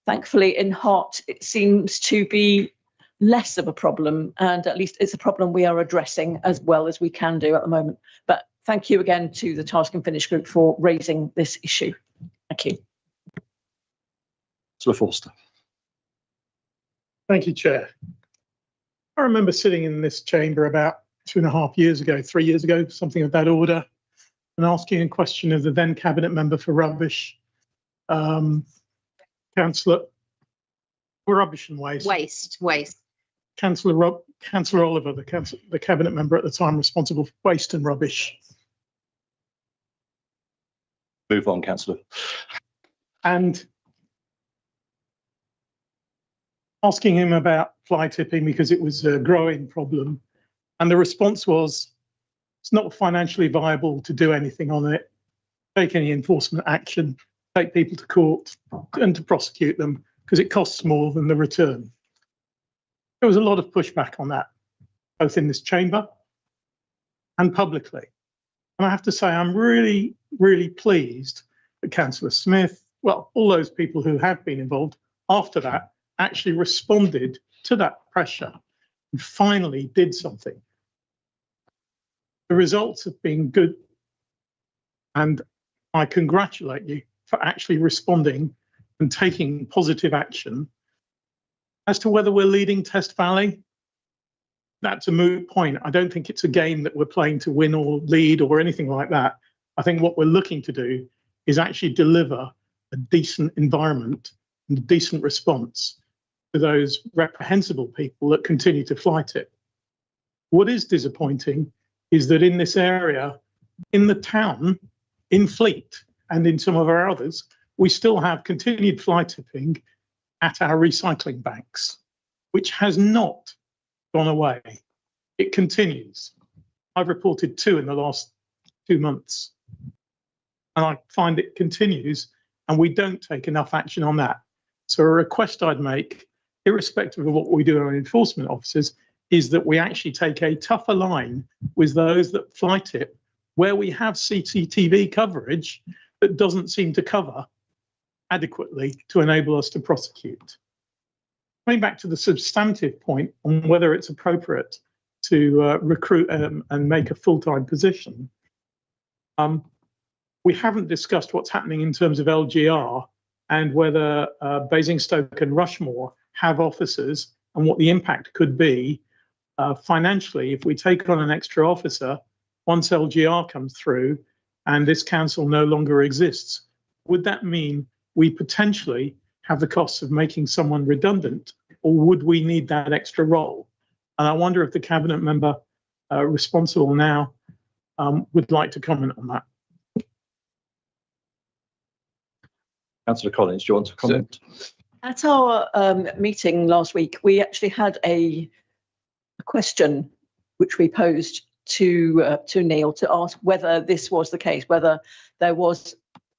Speaker 13: thankfully in Hart it seems to be less of a problem, and at least it's a problem we are addressing as well as we can do at the moment. But thank you again to the Task and Finish group for raising this issue. Thank you.
Speaker 1: Councillor Forster.
Speaker 14: Thank you, Chair. I remember sitting in this chamber about 2.5 years ago, 3 years ago, something of that order, and asking a question of the then Cabinet Member for Rubbish, Councillor Rubbish and Waste.
Speaker 12: Waste.
Speaker 14: Councillor Oliver, the Cabinet Member at the time responsible for waste and rubbish.
Speaker 1: Move on, Councillor.
Speaker 14: And asking him about fly tipping because it was a growing problem. And the response was, it's not financially viable to do anything on it, take any enforcement action, take people to court and to prosecute them because it costs more than the return. There was a lot of pushback on that, both in this chamber and publicly. And I have to say, I'm really, really pleased that Councillor Smith, well, all those people who have been involved after that actually responded to that pressure and finally did something. The results have been good, and I congratulate you for actually responding and taking positive action. As to whether we're leading Test Valley, that's a moot point. I don't think it's a game that we're playing to win or lead or anything like that. I think what we're looking to do is actually deliver a decent environment and a decent response to those reprehensible people that continue to fly tip. What is disappointing is that in this area, in the town, in Fleet, and in some of our others, we still have continued fly tipping at our recycling banks, which has not gone away. It continues. I've reported 2 in the last 2 months. And I find it continues, and we don't take enough action on that. So a request I'd make, irrespective of what we do on enforcement officers, is that we actually take a tougher line with those that fly tip, where we have CCTV coverage that doesn't seem to cover adequately to enable us to prosecute. Coming back to the substantive point on whether it's appropriate to recruit and make a full-time position, we haven't discussed what's happening in terms of LGR and whether Basingstoke and Rushmore have officers and what the impact could be financially if we take on an extra officer once LGR comes through and this council no longer exists. Would that mean we potentially have the costs of making someone redundant, or would we need that extra role? And I wonder if the cabinet member responsible now would like to comment on that.
Speaker 1: Councillor Collins, do you want to comment?
Speaker 13: At our meeting last week, we actually had a question which we posed to Neil to ask whether this was the case, whether there was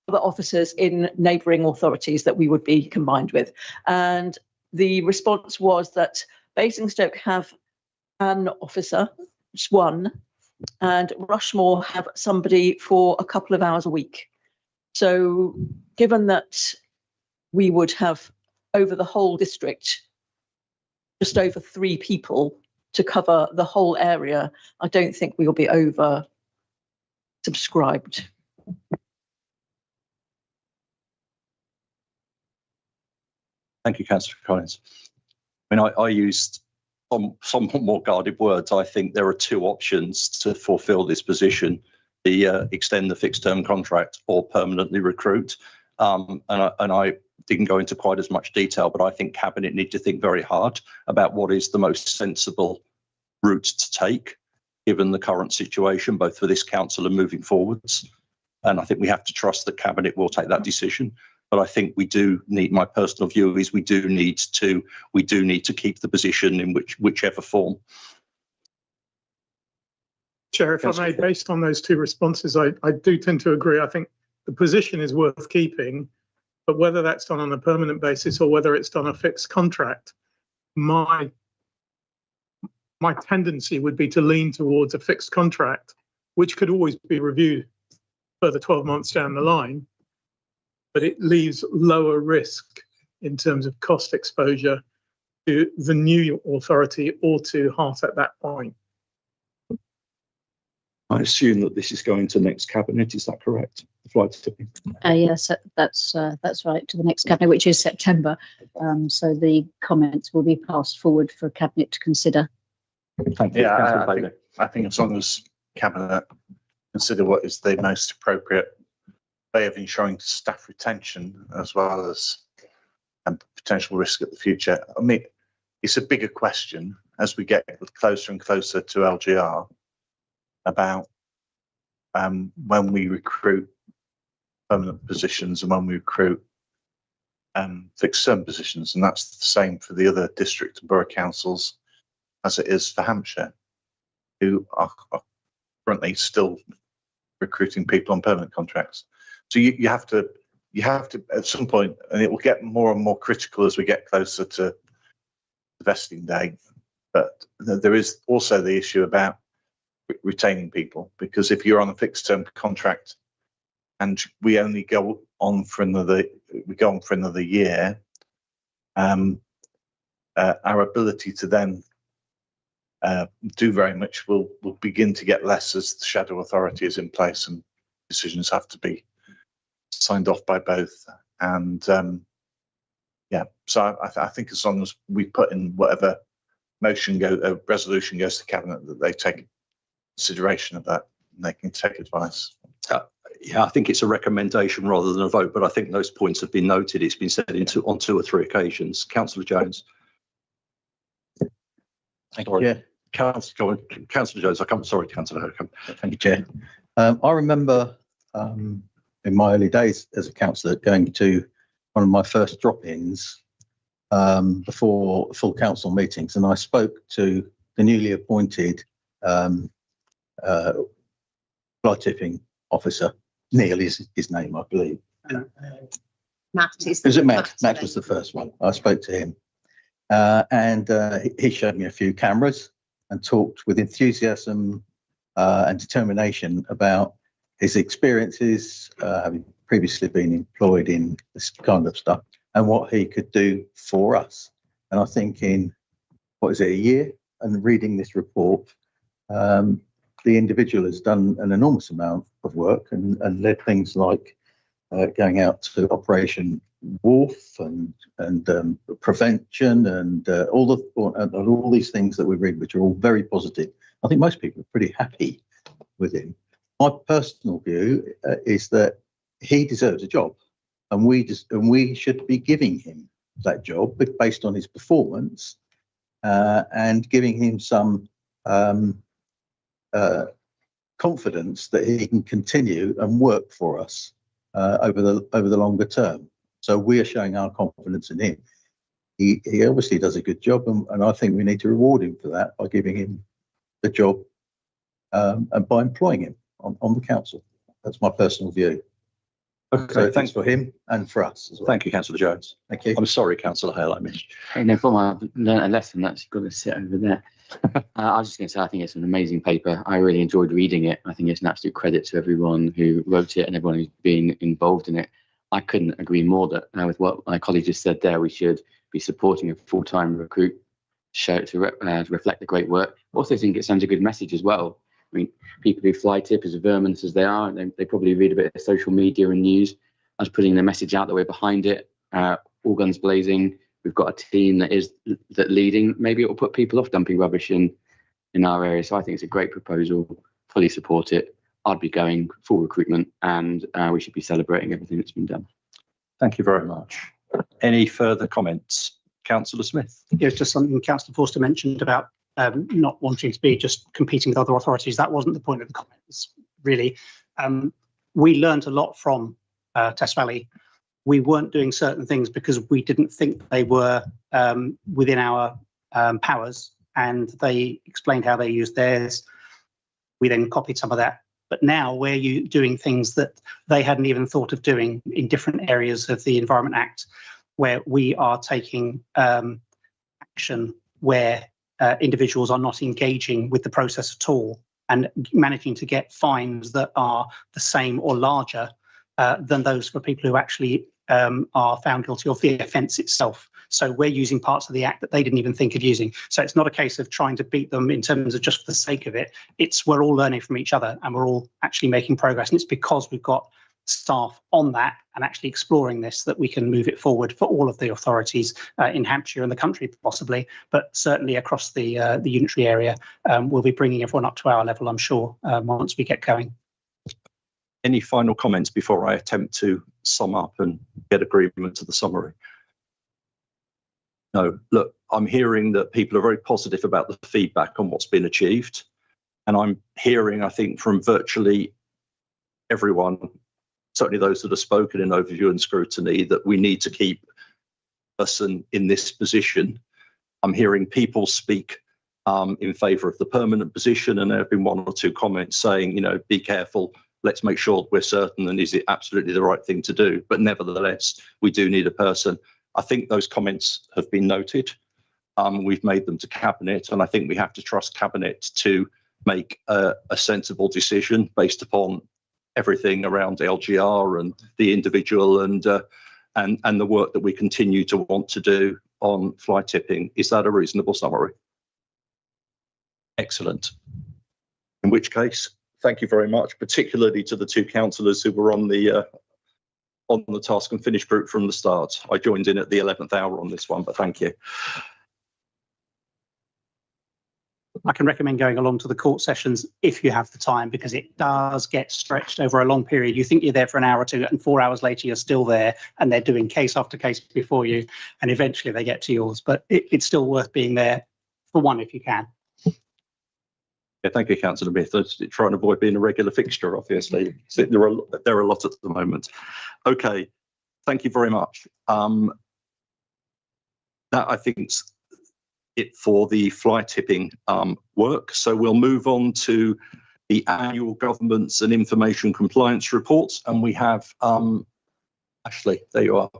Speaker 13: other officers in neighbouring authorities that we would be combined with. And the response was that Basingstoke have an officer, just one, and Rushmore have somebody for a couple of hours a week. So given that we would have over the whole district just over 3 people to cover the whole area, I don't think we'll be over subscribed.
Speaker 1: Thank you, Councillor Collins. I mean, I used somewhat more guarded words. I think there are 2 options to fulfil this position: extend the fixed term contract or permanently recruit. And I didn't go into quite as much detail, but I think Cabinet need to think very hard about what is the most sensible route to take, given the current situation, both for this council and moving forwards. And I think we have to trust that Cabinet will take that decision. But I think we do need, my personal view is we do need to keep the position in whichever form.
Speaker 14: Chair, if I may, based on those 2 responses, I do tend to agree. I think the position is worth keeping, but whether that's done on a permanent basis or whether it's done a fixed contract, my tendency would be to lean towards a fixed contract, which could always be reviewed further 12 months down the line, but it leaves lower risk in terms of cost exposure to the new authority or to Hart at that point.
Speaker 1: I assume that this is going to next Cabinet, is that correct? The flight tipping?
Speaker 2: Yes, that's right, to the next Cabinet, which is September. So the comments will be passed forward for Cabinet to consider.
Speaker 1: Thank you.
Speaker 6: Yeah, I think as long as Cabinet consider what is the most appropriate way of ensuring staff retention as well as potential risk at the future. I mean, it's a bigger question as we get closer and closer to LGR about when we recruit permanent positions and when we recruit fixed term positions, and that's the same for the other district and borough councils as it is for Hampshire, who are currently still recruiting people on permanent contracts. So you have to at some point, and it will get more and more critical as we get closer to the vesting date. But there is also the issue about retaining people, because if you're on a fixed term contract and we only go on for another year, our ability to then do very much will begin to get less as the shadow authority is in place and decisions have to be signed off by both. And so I think as long as we put in whatever resolution goes to Cabinet, that they take consideration of that and they can take advice.
Speaker 1: Yeah, I think it's a recommendation rather than a vote, but I think those points have been noted. It's been said on 2 or 3 occasions. Councillor Jones.
Speaker 9: Thank you, Chair.
Speaker 1: Councillor Jones, sorry, Councillor Hurcombe.
Speaker 9: Thank you, Chair. I remember in my early days as a councillor going to one of my first drop-ins before full council meetings, and I spoke to the newly appointed fly tipping officer. Neil is his name, I believe.
Speaker 12: Matt is.
Speaker 9: Was it Matt? Matt was the first one. I spoke to him, and he showed me a few cameras and talked with enthusiasm and determination about his experiences, having previously been employed in this kind of stuff, and what he could do for us. And I think in, what is it, a year, and reading this report, the individual has done an enormous amount of work and led things like going out to Operation Wolf and prevention and all these things that we read, which are all very positive. I think most people are pretty happy with him. My personal view is that he deserves a job, and we should be giving him that job based on his performance and giving him some confidence that he can continue and work for us over the longer term. So we are showing our confidence in him. He obviously does a good job, and I think we need to reward him for that by giving him the job and by employing him on the council. That's my personal view.
Speaker 1: Okay,
Speaker 9: so
Speaker 1: thanks
Speaker 9: for him and for us as well.
Speaker 1: Thank you, Councillor Jones.
Speaker 9: Thank you.
Speaker 1: I'm sorry, Councillor Hale, I missed.
Speaker 15: Hey, no problem. I've learned a lesson. That's got to sit over there. I was just going to say, I think it's an amazing paper. I really enjoyed reading it. I think it's an absolute credit to everyone who wrote it and everyone who's been involved in it. I couldn't agree more that with what my colleague just said there, we should be supporting a full-time recruit to reflect the great work. Also, I think it sends a good message as well. I mean, people who fly tip, as verminous as they are, they probably read a bit of social media and news. As putting the message out that we're behind it, all guns blazing. We've got a team that leading. Maybe it will put people off dumping rubbish in our area. So I think it's a great proposal. Fully support it. I'd be going full recruitment, and we should be celebrating everything that's been done.
Speaker 1: Thank you very much. Any further comments, Councillor Smith?
Speaker 8: Yeah, it's just something Councillor Forster mentioned about not wanting to be just competing with other authorities. That wasn't the point of the comments, really. We learned a lot from Test Valley. We weren't doing certain things because we didn't think they were within our powers, and they explained how they used theirs. We then copied some of that, but now we're doing things that they hadn't even thought of doing in different areas of the Environment Act, where we are taking action where individuals are not engaging with the process at all and managing to get fines that are the same or larger than those for people who actually are found guilty of the offence itself. So we're using parts of the Act that they didn't even think of using. So it's not a case of trying to beat them in terms of just for the sake of it. It's we're all learning from each other and we're all actually making progress. And it's because we've got staff on that and actually exploring this that we can move it forward for all of the authorities in Hampshire and the country possibly, but certainly across the unitary area. We'll be bringing everyone up to our level, I'm sure, once we get going.
Speaker 1: Any final comments before I attempt to sum up and get agreement to the summary? No, look, I'm hearing that people are very positive about the feedback on what's been achieved. And I'm hearing, I think, from virtually everyone, certainly those that have spoken in overview and scrutiny, that we need to keep a person in this position. I'm hearing people speak in favour of the permanent position, and there have been 1 or 2 comments saying, you know, be careful. Let's make sure we're certain, and is it absolutely the right thing to do? But nevertheless, we do need a person. I think those comments have been noted. We've made them to Cabinet, and I think we have to trust Cabinet to make a sensible decision based upon everything around LGR and the individual and the work that we continue to want to do on fly tipping. Is that a reasonable summary? Excellent. In which case, thank you very much, particularly to the 2 councillors who were on the task and finish group from the start. I joined in at the 11th hour on this one, but thank you.
Speaker 8: I can recommend going along to the court sessions if you have the time, because it does get stretched over a long period. You think you're there for an hour or two, and 4 hours later you're still there, and they're doing case after case before you, and eventually they get to yours. But it's still worth being there for one if you can.
Speaker 1: Yeah, thank you, Councillor Smith. Try and avoid being a regular fixture, obviously. So there are a lot at the moment. Okay, thank you very much. That I think's it for the fly tipping work. So we'll move on to the annual governance and information compliance reports, and we have Ashley. There you are.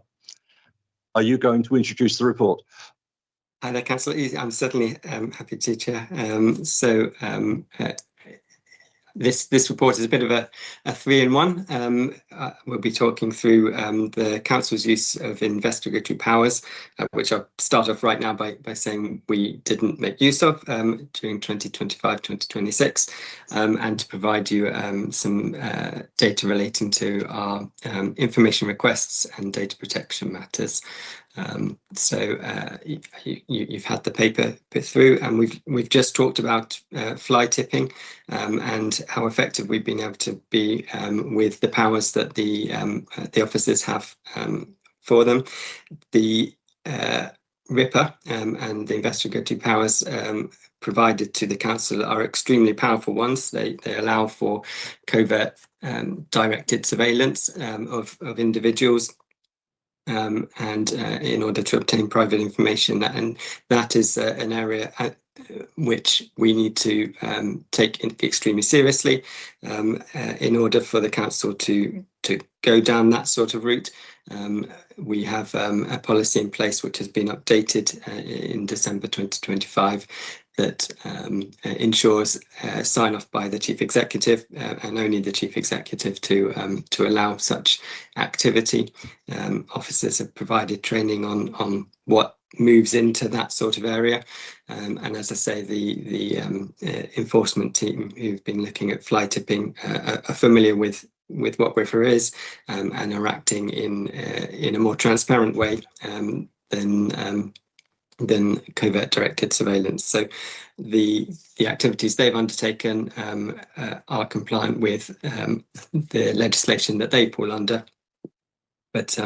Speaker 1: Are you going to introduce the report?
Speaker 16: Hi there, Councillor. I'm certainly happy to, Chair. This report is a bit of a 3-in-1. We'll be talking through the Council's use of investigatory powers, which I'll start off right now by saying we didn't make use of during 2025-2026, and to provide you some data relating to our information requests and data protection matters. You've had the paper put through, and we've just talked about fly tipping and how effective we've been able to be with the powers that the officers have for them. The RIPA and the investigatory powers provided to the council are extremely powerful ones. They allow for covert directed surveillance of individuals. In order to obtain private information, and that is an area which we need to take extremely seriously in order for the council to go down that sort of route. We have a policy in place which has been updated in December 2025 that ensures sign off by the Chief Executive and only the Chief Executive to allow such activity. Officers have provided training on what moves into that sort of area, and as I say, the enforcement team who've been looking at fly tipping are familiar with what RIFA is and are acting in a more transparent way than covert directed surveillance. So the activities they've undertaken are compliant with the legislation that they fall under, but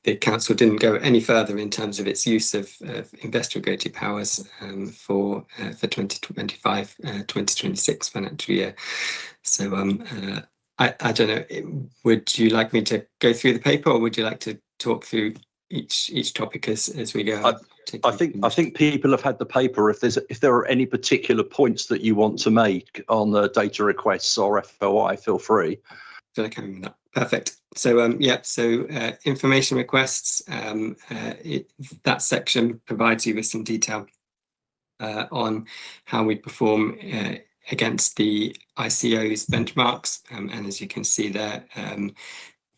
Speaker 16: the council didn't go any further in terms of its use of investigatory powers for 2025-2026 financial year. So I don't know, would you like me to go through the paper, or would you like to talk through each topic as we go?
Speaker 1: I think people have had the paper. If there are any particular points that you want to make on the data requests or FOI, feel free.
Speaker 16: Feel like having that. Perfect. So information requests, that section provides you with some detail on how we perform against the ICO's benchmarks, and as you can see there,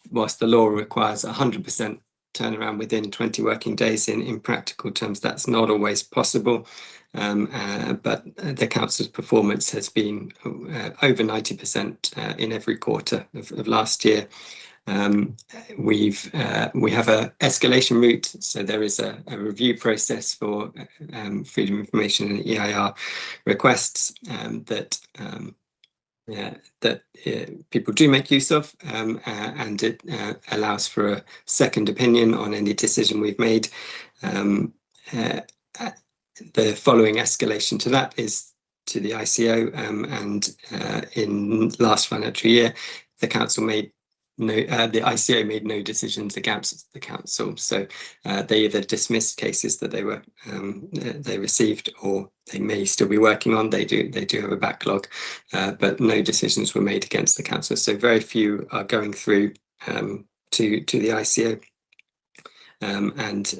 Speaker 16: whilst the law requires 100% turnaround within 20 working days, in practical terms that's not always possible, but the council's performance has been over 90% in every quarter of last year. We have a escalation route, so there is a review process for freedom of information and EIR requests that people do make use of, and it allows for a second opinion on any decision we've made. The following escalation to that is to the ICO, and in last financial year, the ICO made no decisions against the council, so they either dismissed cases that they received, or they may still be working on. They do have a backlog, but no decisions were made against the council. So very few are going through to the ICO, and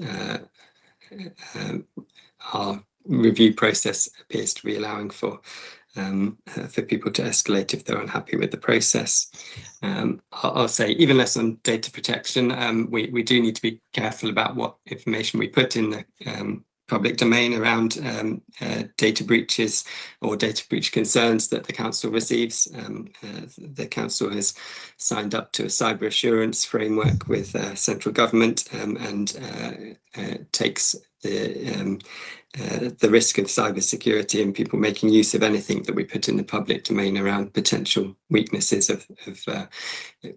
Speaker 16: our review process appears to be allowing for people to escalate if they're unhappy with the process. I'll say even less on data protection. We do need to be careful about what information we put in the public domain around data breaches or data breach concerns that the council receives. The council has signed up to a cyber assurance framework with central government, and takes the the risk of cybersecurity and people making use of anything that we put in the public domain around potential weaknesses of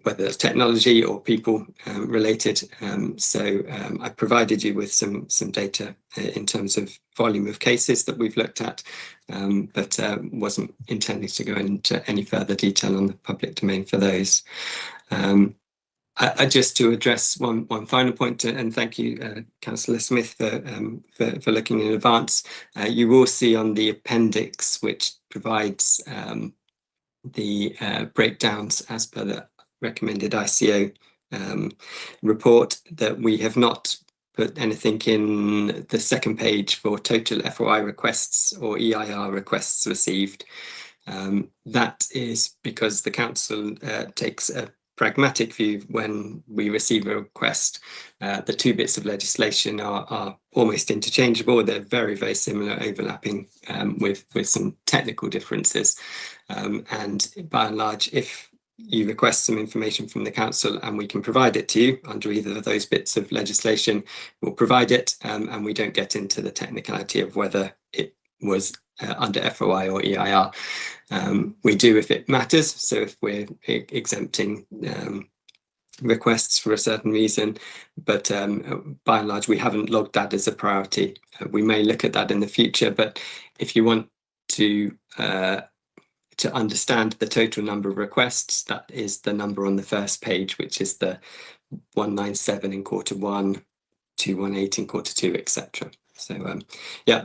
Speaker 16: whether it's technology or people related. I provided you with some data in terms of volume of cases that we've looked at, but wasn't intending to go into any further detail on the public domain for those. Just to address one final point, and thank you, Councillor Smith, for looking in advance. You will see on the appendix, which provides the breakdowns as per the recommended ICO report, that we have not put anything in the second page for total FOI requests or EIR requests received. That is because the council takes a pragmatic view when we receive a request. The two bits of legislation are almost interchangeable. They're very, very similar, overlapping with some technical differences. And by and large, if you request some information from the council and we can provide it to you under either of those bits of legislation, we'll provide it, and we don't get into the technicality of whether it was under FOI or EIR. We do if it matters, so if we're exempting requests for a certain reason, but by and large we haven't logged that as a priority. We may look at that in the future, but if you want to understand the total number of requests, that is the number on the first page, which is the 197 in Q1, 218 in Q2, etc. So yeah,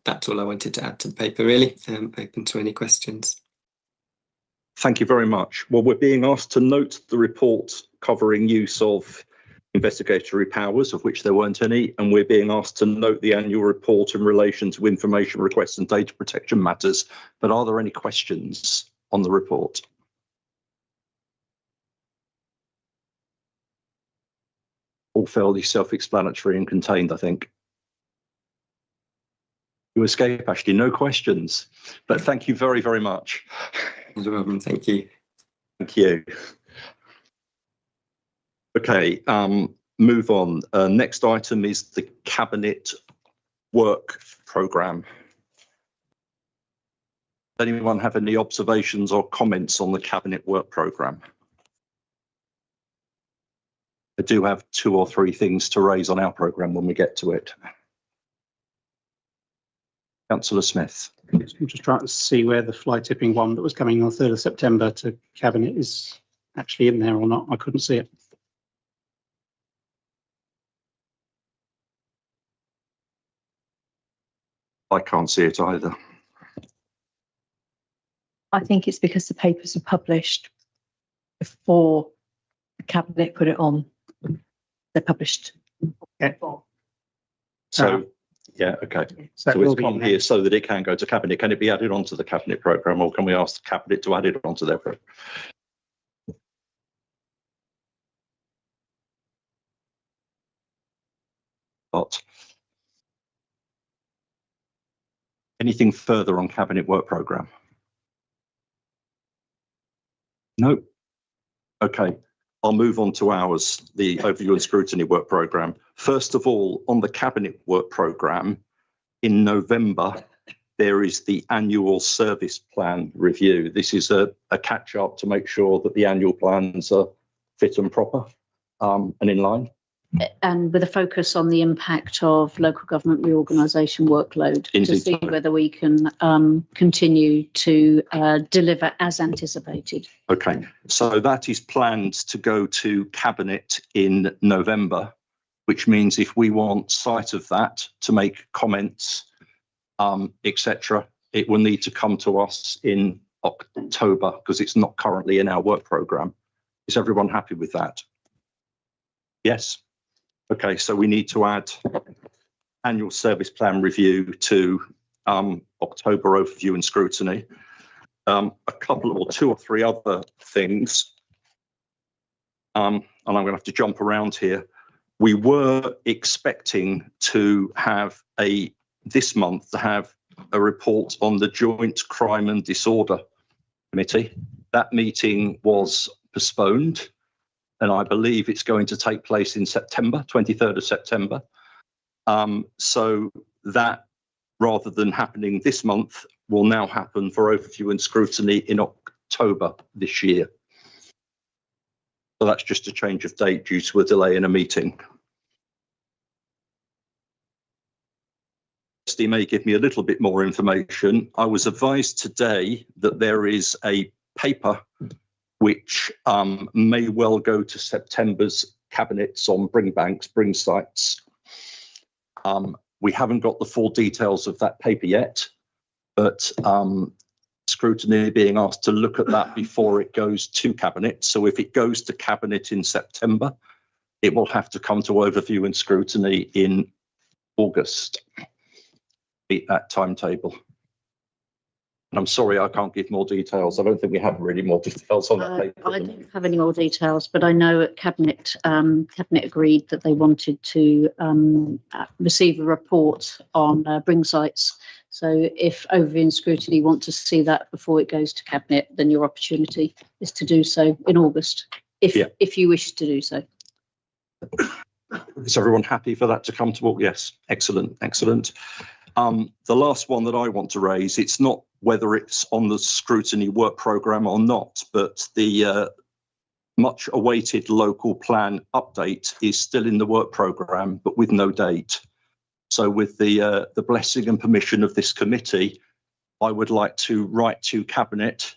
Speaker 16: that's all I wanted to add to the paper, really. Open to any questions.
Speaker 1: Thank you very much. Well, we're being asked to note the report covering use of investigatory powers, of which there weren't any, and we're being asked to note the annual report in relation to information requests and data protection matters. But are there any questions on the report? All fairly self-explanatory and contained, I think. You escape, Ashley, no questions, but thank you very, very much.
Speaker 16: No problem, thank you.
Speaker 1: Thank you. Okay, move on. Next item is the Cabinet Work Programme. Does anyone have any observations or comments on the Cabinet Work Programme? I do have 2 or 3 things to raise on our programme when we get to it. Councillor Smith.
Speaker 8: I'm just trying to see where the fly tipping one that was coming on the 3rd of September to Cabinet is actually in there or not. I couldn't see it.
Speaker 1: I can't see it either.
Speaker 3: I think it's because the papers were published before the Cabinet put it on. They're published.
Speaker 8: Okay.
Speaker 1: So, yeah, okay.
Speaker 8: So
Speaker 1: it's come here so that it can go to Cabinet. Can it be added onto the Cabinet programme, or can we ask the Cabinet to add it onto their programme? But anything further on Cabinet Work Programme? No. Okay, I'll move on to ours, the Overview and Scrutiny Work Programme. First of all, on the Cabinet Work Programme, in November, there is the annual service plan review. This is a catch-up to make sure that the annual plans are fit and proper and in line.
Speaker 2: And with a focus on the impact of local government reorganisation workload,
Speaker 1: Indeed.
Speaker 2: to see whether we can continue to deliver as anticipated.
Speaker 1: Okay, so that is planned to go to Cabinet in November, which means if we want sight of that to make comments, etc., it will need to come to us in October because it's not currently in our work programme. Is everyone happy with that? Yes. Okay, so we need to add annual service plan review to October overview and scrutiny. A couple or 2 or 3 other things, and I'm going to have to jump around here. We were expecting to have this month to have a report on the Joint Crime and Disorder Committee. That meeting was postponed, and I believe it's going to take place in September, 23rd of September. So that rather than happening this month, will now happen for overview and scrutiny in October this year. So that's just a change of date due to a delay in a meeting. He may give me a little bit more information. I was advised today that there is a paper which may well go to September's cabinets on bring banks, bring sites. We haven't got the full details of that paper yet, but Scrutiny being asked to look at that before it goes to cabinet. So if it goes to cabinet in September, it will have to come to overview and scrutiny in August. Meet that timetable. And I'm sorry, I can't give more details. I don't think we have really more details on that paper.
Speaker 2: I don't have any more details, but I know at Cabinet, Cabinet agreed that they wanted to receive a report on bring sites. So if overview and scrutiny want to see that before it goes to Cabinet, then your opportunity is to do so in August, if you wish to do so.
Speaker 1: Is everyone happy for that to come to? Yes, excellent, excellent. The last one that I want to raise, it's not whether it's on the scrutiny work programme or not, but the much awaited local plan update is still in the work programme, but with no date. So with the blessing and permission of this committee, I would like to write to Cabinet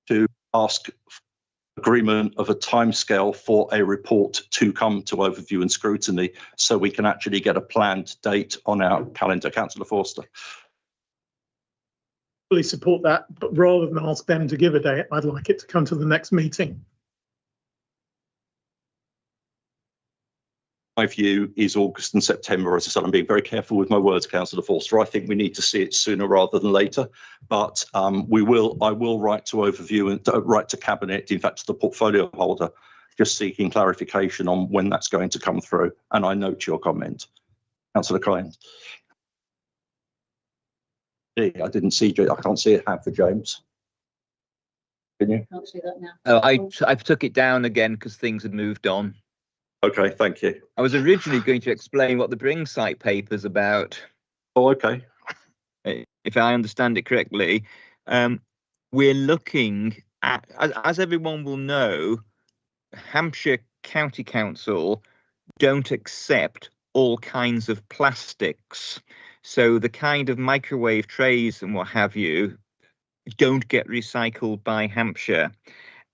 Speaker 1: to ask agreement of a timescale for a report to come to overview and scrutiny, so we can actually get a planned date on our calendar. Councillor Forster.
Speaker 14: Fully support that, but rather than ask them to give a date, I'd like it to come to the next meeting.
Speaker 1: My view is August and September. As I said, I'm being very careful with my words, Councillor Forster. I think we need to see it sooner rather than later, but I will write to overview and write to Cabinet, in fact to the portfolio holder, just seeking clarification on when that's going to come through. And I note your comment. Councillor Collins. I didn't see, I can't see a hand for James. Can you?
Speaker 2: Can't see that now.
Speaker 5: Oh, I took it down again because things had moved on.
Speaker 1: Okay, thank you.
Speaker 5: I was originally going to explain what the bring site paper's about.
Speaker 1: Oh, okay.
Speaker 5: If I understand it correctly, we're looking at, as everyone will know, Hampshire County Council don't accept all kinds of plastics. So the kind of microwave trays and what have you don't get recycled by Hampshire.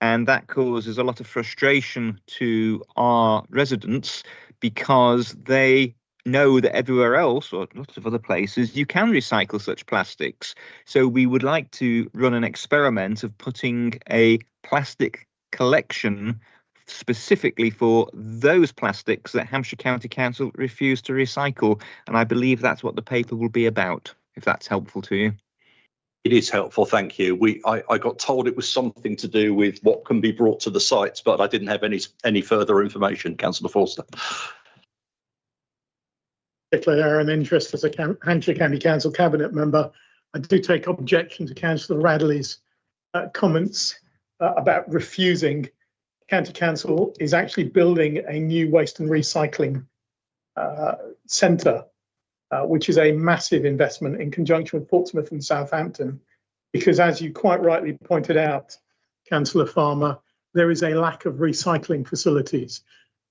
Speaker 5: And that causes a lot of frustration to our residents because they know that everywhere else, or lots of other places, you can recycle such plastics. So we would like to run an experiment of putting a plastic collection specifically for those plastics that Hampshire County Council refuse to recycle. And I believe that's what the paper will be about, if that's helpful to you.
Speaker 1: It is helpful, thank you. I got told it was something to do with what can be brought to the sites, but I didn't have any further information. Councillor Forster.
Speaker 14: Declare an interest as a Hampshire County Council Cabinet member. I do take objection to Councillor Radley's comments about refusing. County Council is actually building a new waste and recycling centre, which is a massive investment in conjunction with Portsmouth and Southampton, because as you quite rightly pointed out, Councillor Farmer, there is a lack of recycling facilities.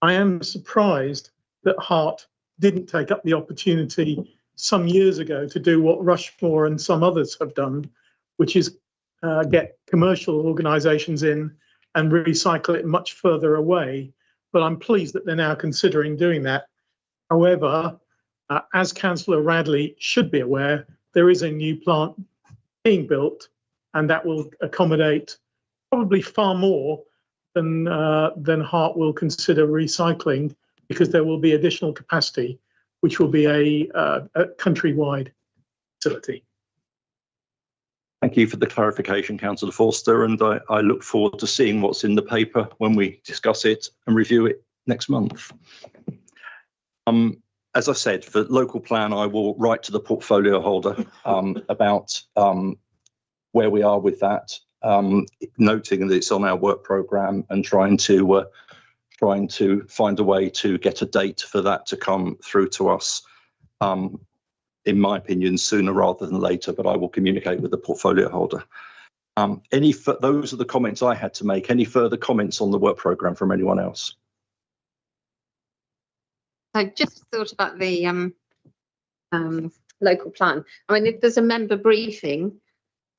Speaker 14: I am surprised that Hart didn't take up the opportunity some years ago to do what Rushmore and some others have done, which is get commercial organisations in and recycle it much further away. But I'm pleased that they're now considering doing that. However, as Councillor Radley should be aware, there is a new plant being built, and that will accommodate probably far more than Hart will consider recycling, because there will be additional capacity, which will be a countrywide facility.
Speaker 1: Thank you for the clarification, Councillor Forster, and I look forward to seeing what's in the paper when we discuss it and review it next month. As I said, for local plan, I will write to the portfolio holder about where we are with that, noting that it's on our work programme and trying to find a way to get a date for that to come through to us. in my opinion, sooner rather than later, but I will communicate with the portfolio holder. Those are the comments I had to make. Any further comments on the work programme from anyone else?
Speaker 12: I just thought about the local plan. I mean, if there's a member briefing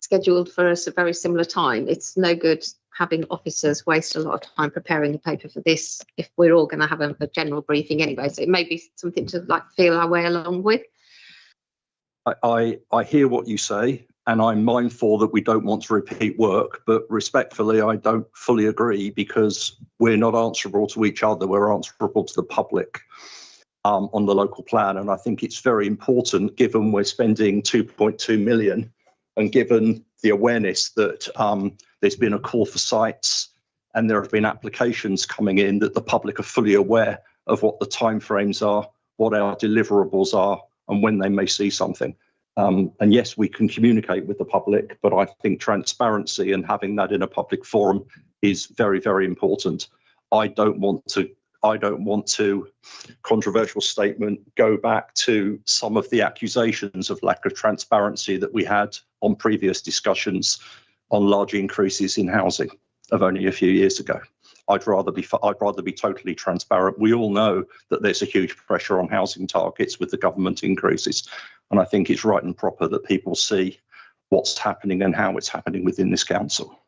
Speaker 12: scheduled for a very similar time, it's no good having officers waste a lot of time preparing a paper for this if we're all going to have a general briefing anyway. So it may be something to like feel our way along with.
Speaker 1: I hear what you say, and I'm mindful that we don't want to repeat work, but respectfully, I don't fully agree, because we're not answerable to each other, we're answerable to the public on the local plan. And I think it's very important, given we're spending 2.2 million, and given the awareness that there's been a call for sites and there have been applications coming in, that the public are fully aware of what the timeframes are, what our deliverables are, and when they may see something. And yes, we can communicate with the public, but I think transparency and having that in a public forum is very, very important. I don't want to, controversial statement, go back to some of the accusations of lack of transparency that we had on previous discussions on large increases in housing of only a few years ago. I'd rather be totally transparent. We all know that there's a huge pressure on housing targets with the government increases, and I think it's right and proper that people see what's happening and how it's happening within this council.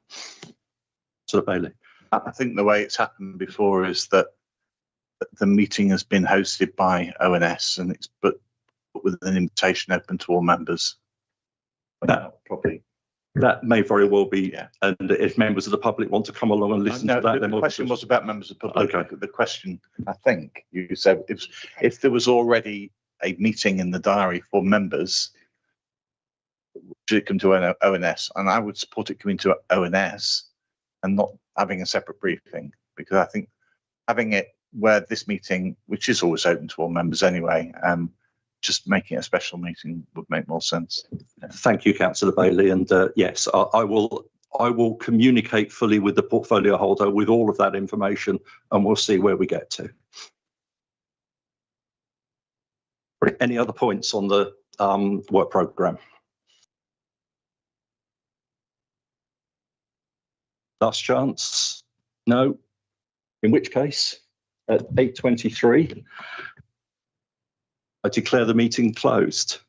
Speaker 1: So, Bailey.
Speaker 6: I think the way it's happened before is that the meeting has been hosted by ONS, and it's but with an invitation open to all members.
Speaker 1: That may very well be, yeah. And if members of the public want to come along and listen to that, then
Speaker 6: the question was about members of the public.
Speaker 1: Okay.
Speaker 6: The question, I think you said, if there was already a meeting in the diary for members, should it come to ONS? And I would support it coming to ONS and not having a separate briefing, because I think having it where this meeting, which is always open to all members anyway, just making a special meeting would make more sense.
Speaker 1: Thank you, Councillor Bailey. And yes, I will communicate fully with the portfolio holder with all of that information, and we'll see where we get to. Any other points on the work programme? Last chance? No? In which case, at 8:23, I declare the meeting closed.